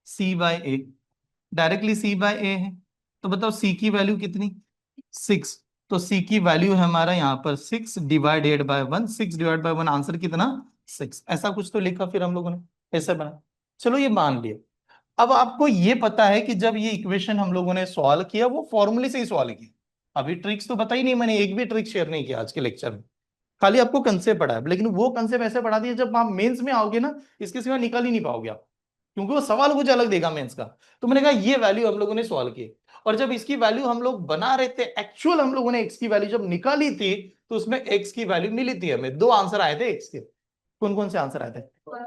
c by a, directly c by a है, तो बताओ सी की वैल्यू कितनी 6, तो सी की वैल्यू है हमारा यहाँ पर 6 divided by 1, 6 divide by 1 answer कितना 6, ऐसा कुछ तो लिखा फिर हम लोगों ने, ऐसा बना, चलो ये मान लिया। अब आपको ये पता है कि जब ये इक्वेशन हम लोगों ने सॉल्व किया वो फॉर्मूले से ही सॉल्व किया, अभी ट्रिक्स तो बताई नहीं मैंने, एक भी ट्रिक शेयर नहीं किया आज के लेक्चर में, खाली आपको कंसेप्ट पढ़ा है, लेकिन वो कंसेप्ट ऐसे पढ़ा दिया जब आप मेंस में आओगे ना इसके सिवा निकाल ही नहीं पाओगे आप, क्योंकि वो सवाल कुछ अलग देगा मेंस का। तो मैंने कहा ये वैल्यू हम लोगों ने सॉल्व की, और जब इसकी वैल्यू हम लोग बना रहे थे, एक्चुअल हम लोगों ने एक्स की वैल्यू जब निकाली थी, तो उसमें एक्स की वैल्यू मिली थी हमें, दो आंसर आए थे एक्स के। कौन कौन से आंसर आए थे?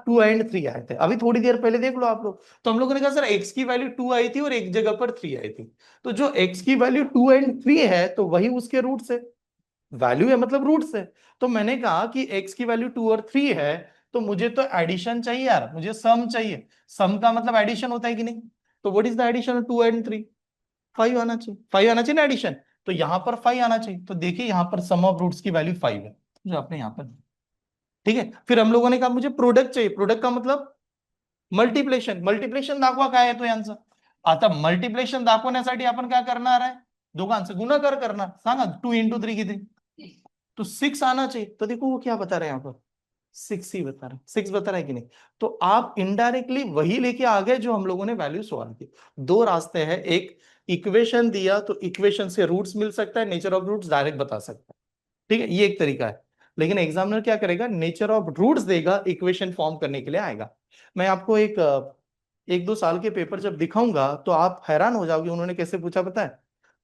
2 और 3 आए थे, अभी थोड़ी देर पहले देख लो आप लोग। तो हम लोगों ने कहा सर एक्स की वैल्यू 2 आई थी और एक जगह पर 3 आई थी, तो जो एक्स की वैल्यू 2 और 3 है तो वही उसके रूट्स है, वैल्यू है मतलब रूट्स है। तो मैंने कहा कि एक्स की वैल्यू 2 और 3 है, तो मुझे तो एडिशन चाहिए यार, मुझे सम चाहिए। सम का मतलब एडिशन होता है कि नहीं? तो what is the addition of 2 और 3? 5 आना चाहिए, 5 आना चाहिए ना एडिशन। तो यहां पर 5 आना चाहिए, तो देखिए यहां पर सम ऑफ रूट्स की वैल्यू 5 है, जो आपने यहां पर। ठीक है, फिर हम लोगों ने कहा मुझे प्रोडक्ट चाहिए, प्रोडक्ट का मतलब मल्टिप्लेशन, मल्टिप्लेशन दाखवा काय येतोय यांचा? आता मल्टिप्लेशन दाखवण्यासाठी आपण काय करणार आहे? दोघांचं गुणाकार करणार, सांगा 2 × 3 किती? तो 6 आना चाहिए। तो देखो वो क्या बता रहे हैं यहाँ पर, 6 ही बता रहे हैं, 6 बता रहा है कि नहीं? तो आप इनडायरेक्टली वही लेके आ गए जो हम लोगों ने वैल्यू सॉल्व की। दो रास्ते हैं, एक इक्वेशन दिया तो इक्वेशन से रूट्स मिल सकता है, नेचर ऑफ रूट्स डायरेक्ट बता सकता है। ठीक है, ये एक तरीका है। लेकिन एग्जामिनर क्या करेगा, नेचर ऑफ रूट्स देगा, इक्वेशन फॉर्म करने के लिए आएगा। मैं आपको एक दो साल के पेपर जब दिखाऊंगा तो आप हैरान हो जाओगे, उन्होंने कैसे पूछा पता है?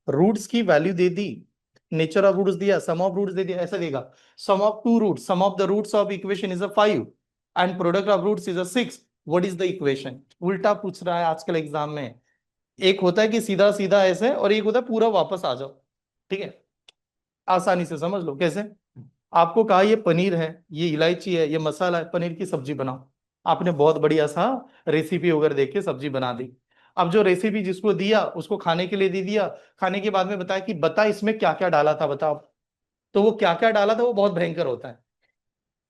रूट्स की वैल्यू दे दी, नेचर ऑफ रूट्स दिया, सम ऑफ रूट्स दे दिया, ऐसा देगा, sum of two roots, sum of the roots of equation is a 5 and product of roots is a 6, what is the equation? उल्टा पूछ रहा है आजकल एग्जाम में। एक होता है कि सीधा सीधा ऐसे, और एक होता है पूरा वापस आ जाओ। ठीक है, आसानी से समझ लो कैसे। आपको कहा ये पनीर है, ये इलायची है, ये मसाला है, पनीर की सब्जी बनाओ। आपने बहुत बढ़िया सा रेसिपी वगैरह देख के सब्जी बना दी। अब जो रेसिपी जिसको दिया उसको खाने के लिए दे दिया, खाने के बाद में बताया कि बता इसमें क्या क्या डाला था बताओ। तो वो क्या क्या डाला था वो बहुत भयंकर होता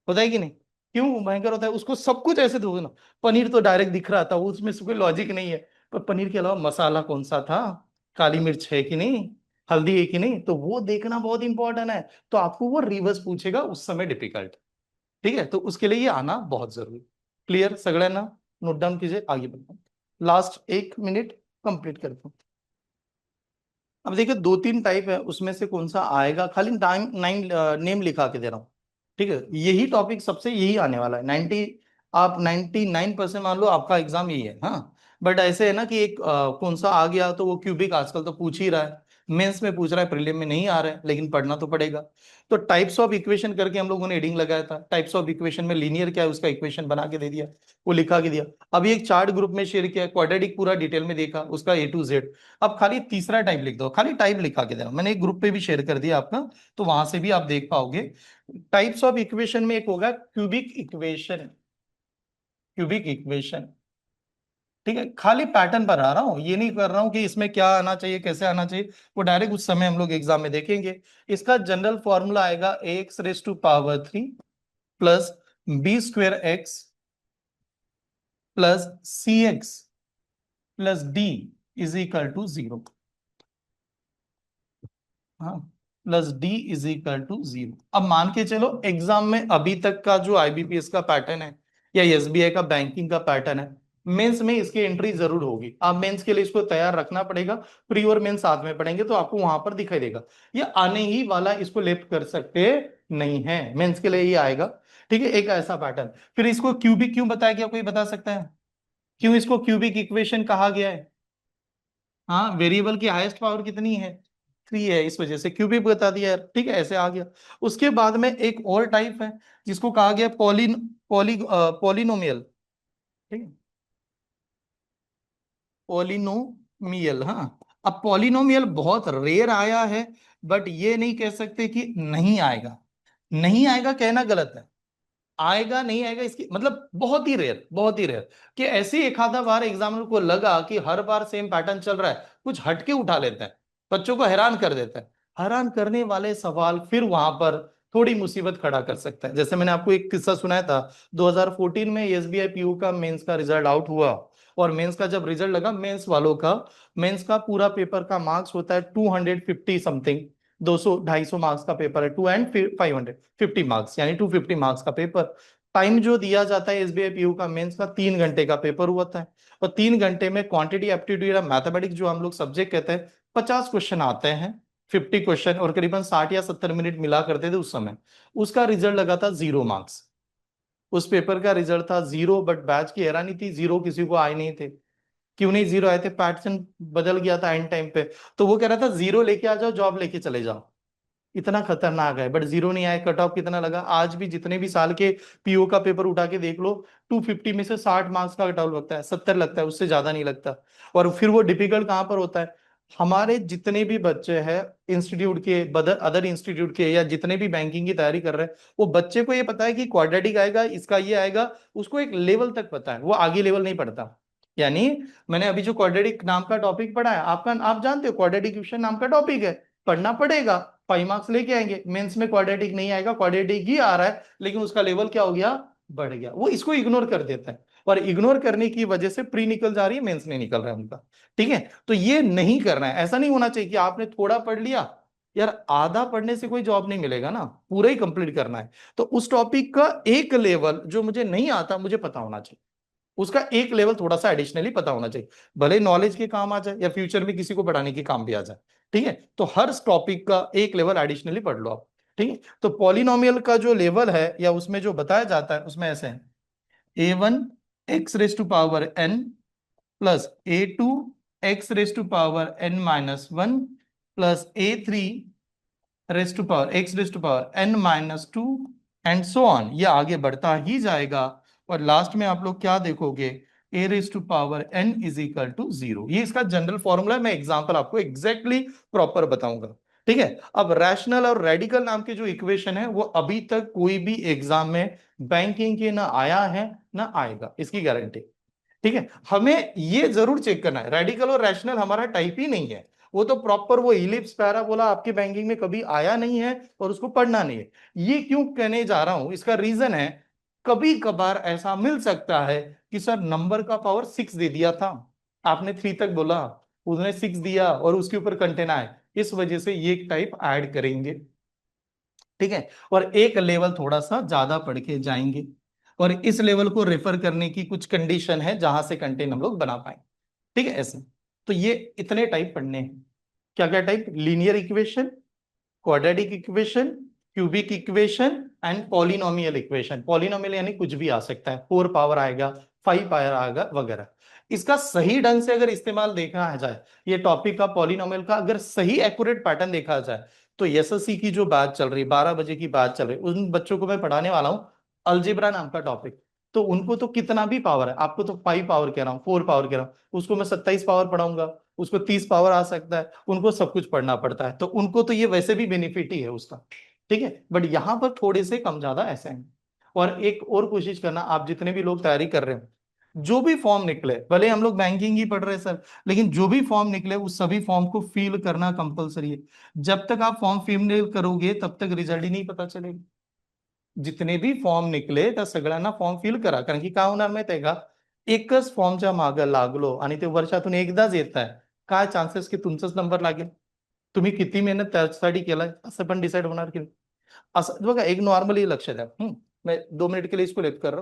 है कि नहीं? क्यों भयंकर होता है? उसको सब कुछ ऐसे दो ना, पनीर तो डायरेक्ट दिख रहा था, वो उसमें से कोई लॉजिक नहीं है, पर पनीर के अलावा मसाला कौन सा था, काली मिर्च है कि नहीं, हल्दी है कि नहीं, तो वो देखना बहुत इंपॉर्टेंट है। तो आपको वो रिवर्स पूछेगा उस समय, डिफिकल्ट। ठीक है, तो उसके लिए ये आना बहुत जरूरी। क्लियर सगळ्यांना? नोट डाउन कीजिए, आगे बढ़ते लास्ट 1 मिनट कंप्लीट करते हैं। अब देखिए 2 3 टाइप है, उसमें से कौन सा आएगा, खाली टाइम नाइन नेम लिखा के दे रहा हूँ। ठीक है, यही टॉपिक सबसे यही आने वाला है 90, आप 99% मान लो आपका एग्जाम यही है, हाँ। बट ऐसे है ना कि एक कौन सा आ गया तो वो क्यूबिक आजकल तो पूछ ही रहा है, मेंस में पूछ रहा है, प्रीलिम में नहीं आ रहा है, लेकिन पढ़ना तो पड़ेगा। तो टाइप्स ऑफ इक्वेशन करके हम लोगों ने हेडिंग लगाया था, टाइप्स ऑफ इक्वेशन में लीनियर क्या है उसका इक्वेशन बना के दे दिया, वो लिखा के दिया। अभी एक चार्ट ग्रुप में शेयर किया, क्वाड्रेटिक पूरा डिटेल में देखा उसका A to Z। अब खाली तीसरा टाइप लिख दो, खाली टाइप लिखा के देना, मैंने एक ग्रुप पे भी शेयर कर दिया आपका, तो वहां से भी आप देख पाओगे। टाइप्स ऑफ इक्वेशन में एक होगा क्यूबिक इक्वेशन, क्यूबिक इक्वेशन। ठीक है, खाली पैटर्न पर आ रहा हूं, ये नहीं कर रहा हूं कि इसमें क्या आना चाहिए कैसे आना चाहिए, वो डायरेक्ट उस समय हम लोग एग्जाम में देखेंगे। इसका जनरल फॉर्मूला आएगा ax⁻³ plus b²x plus cx plus d is equal to 0। हाँ, plus d is equal to 0। अब मान के चलो एग्जाम में अभी तक का जो आईबीपीएस का पैटर्न है या एसबीआई का बैंकिंग का पैटर्न है, मेंस में इसकी एंट्री जरूर होगी। आप मेंस के लिए इसको तैयार रखना पड़ेगा, प्री और मेंस साथ में पढ़ेंगे तो आपको वहां पर दिखाई देगा। ये आने ही वाला, इसको लेफ्ट कर सकते नहीं है, मेंस के लिए ये आएगा। ठीक है, एक ऐसा पैटर्न। फिर इसको क्यूबिक क्यों बताया गया, कोई बता सकता है क्यों इसको क्यूबिक इक्वेशन कहा गया है? हाँ, वेरिएबल की हाईएस्ट पावर कितनी है? 3 है, इस वजह से क्यूबिक बता दिया यार। ठीक है, ऐसे आ गया। उसके बाद में एक और टाइप है जिसको कहा गया पॉलिनोमियल। ठीक है, पॉलिनोमियल, हाँ। अब पॉलिनोमियल बहुत रेयर आया है, बट ये नहीं कह सकते कि नहीं आएगा। नहीं आएगा कहना गलत है, आएगा नहीं आएगा इसकी मतलब बहुत ही रेयर, बहुत ही रेयर, कि ऐसे एक आधा बार एग्जामिनर को लगा कि हर बार सेम पैटर्न चल रहा है, कुछ हटके उठा लेता है, बच्चों को हैरान कर देता है। हैरान करने वाले सवाल फिर वहां पर थोड़ी मुसीबत खड़ा कर सकता है। जैसे मैंने आपको एक किस्सा सुनाया था, 2014 में एसबीआई पीयू का मेंस का रिजल्ट आउट हुआ, और मेंस का जब रिजल्ट लगा, मेंस वालों का, मेंस का पूरा पेपर का मार्क्स होता है 250 समथिंग, 200 250 मार्क्स का पेपर है, 2 and 550 मार्क्स, यानी 250 मार्क्स का पेपर। टाइम जो दिया जाता है एसबीआई पीयू का मेंस का 3 घंटे का पेपर हुआ था, और 3 घंटे में क्वांटिटी एप्टीट्यूड या मैथमेटिक्स जो हम लोग सब्जेक्ट कहते हैं, 50 क्वेश्चन आते हैं, 50 क्वेश्चन, और करीबन 60 या 70 मिनट मिला करते थे उस समय। उसका रिजल्ट लगा था 0 मार्क्स। उस पेपर का रिजल्ट था 0, बट बैच की हैरानी थी 0 किसी को आए नहीं थे। क्यों नहीं 0 आए थे? पैटर्न बदल गया था एंड टाइम पे। तो वो कह रहा था 0 लेके आ जाओ, जॉब लेके चले जाओ। इतना खतरनाक है, बट 0 नहीं आया। कट ऑफ कितना लगा? आज भी जितने भी साल के पीओ का पेपर उठा के देख लो, 250 में से 60 मार्क्स का कट ऑफ लगता है, 70 लगता है, उससे ज्यादा नहीं लगता। और फिर वो डिफिकल्ट कहाँ पर होता है? हमारे जितने भी बच्चे हैं इंस्टीट्यूट के, अदर इंस्टीट्यूट के, या जितने भी बैंकिंग की तैयारी कर रहे हैं, वो बच्चे को ये पता है कि क्वाड्रेटिक आएगा, इसका ये आएगा, उसको एक लेवल तक पता है, वो आगे लेवल नहीं पढ़ता। यानी मैंने अभी जो क्वाड्रेटिक नाम का टॉपिक पढ़ा है, आप जानते हो क्वाड्रेटिक इक्वेशन नाम का टॉपिक है, पढ़ना पड़ेगा, 5 मार्क्स लेके आएंगे। मेंस में क्वाड्रेटिक नहीं आएगा, क्वाड्रेटिक ही आ रहा है, लेकिन उसका लेवल क्या हो गया? बढ़ गया। वो इसको इग्नोर कर देता है, और इग्नोर करने की वजह से प्री निकल जा रही है, मेंस नहीं निकल रहा है उनका। ठीक है, तो ये नहीं करना है। ऐसा नहीं होना चाहिए कि आपने थोड़ा पढ़ लिया। यार आधा पढ़ने से कोई जॉब नहीं मिलेगा ना, पूरा ही कंप्लीट करना है। तो उस टॉपिक का एक लेवल जो मुझे नहीं आता, मुझे पता होना चाहिए। उसका एक लेवल थोड़ा सा एडिशनली पता होना चाहिए, भले नॉलेज के काम आ जाए या फ्यूचर में किसी को पढ़ाने के काम भी आ जाए। ठीक है, तो हर टॉपिक का एक लेवल एडिशनली पढ़ लो आप। ठीक है, तो पॉलिनोमियल का जो लेवल है या उसमें जो बताया जाता है, उसमें ऐसे है: a1 x⁻n plus a2 x⁻n−1 plus a3 x⁻n−2 and so on. ये आगे बढ़ता ही जाएगा, और लास्ट में आप लोग क्या देखोगे? a⁻n is equal to 0। ये इसका जनरल फॉर्मूला है, मैं एग्जांपल आपको एग्जैक्टली प्रॉपर बताऊंगा। ठीक है, अब रैशनल और रेडिकल नाम के जो इक्वेशन है, वो अभी तक कोई भी एग्जाम में बैंकिंग के ना आया है ना आएगा, इसकी गारंटी। ठीक है, हमें ये जरूर चेक करना है, रेडिकल और रैशनल हमारा टाइप ही नहीं है। वो तो प्रॉपर वो इलिप्स पैराबोला आपके बैंकिंग में कभी आया नहीं है, और उसको पढ़ना नहीं है। ये क्यों कहने जा रहा हूं, इसका रीजन है, कभी कभार ऐसा मिल सकता है कि सर नंबर का पावर 6 दे दिया था, आपने 3 तक बोला, उसने 6 दिया और उसके ऊपर कंटेना है, इस वजह से ये टाइप ऐड करेंगे। ठीक है, और एक लेवल थोड़ा सा ज्यादा पढ़ के जाएंगे, और इस लेवल को रेफर करने की कुछ कंडीशन है जहां से कंटेंट हम लोग बना पाए। ठीक है, ऐसे। तो ये इतने टाइप पढ़ने हैं। क्या क्या type? Linear equation, quadratic equation, cubic equation and polynomial equation. Polynomial यानी कुछ भी आ सकता है, 4 पावर आएगा, 5 पावर आएगा वगैरह। इसका सही ढंग से अगर इस्तेमाल देखा जाए, ये टॉपिक का पॉलिनोमियल का अगर सही एक्यूरेट पैटर्न देखा जाए, तो एसएससी की जो बात चल रही, 12 बजे की बात चल रही, उन बच्चों को मैं पढ़ाने वाला हूँ अलजेब्रा नाम का टॉपिक। तो उनको तो कितना भी पावर है, आपको तो 5 पावर कह रहा हूँ, 4 पावर कह रहा हूँ, उसको मैं 27 पावर पढ़ाऊंगा, उसको 30 पावर आ सकता है, उनको सब कुछ पढ़ना पड़ता है। तो उनको तो ये वैसे भी बेनिफिट ही है उसका। ठीक है, बट यहां पर थोड़े से कम ज्यादा ऐसे हैं। और एक और कोशिश करना, आप जितने भी लोग तैयारी कर रहे हो, जो भी फॉर्म निकले, भले हम लोग बैंकिंग ही पढ़ रहे हैं सर, लेकिन जो भी फॉर्म निकले उस सभी फॉर्म को फिल करना कंपलसरी है। जब तक आप फॉर्म फिल नहीं करोगे तब तक रिजल्ट ही नहीं पता चलेगा। जितने भी फॉर्म निकले त्या सगळ्यांना फॉर्म फिल करा, कारण की काय होणार माहिती आहे का? एकच फॉर्मच्या मागे लागलो आणि ते वर्षातून एकदाच येत आहे, काय चान्सेस की तुमचाच नंबर लागेल? तुम्ही किती मेहनत त्यासाठी केलाय असं पण डिसाइड होणार की नाही? असं बघा, एक नॉर्मली लक्ष द्या। मैं 2 मिनट के लिए इसको लेट कर रहा हूं।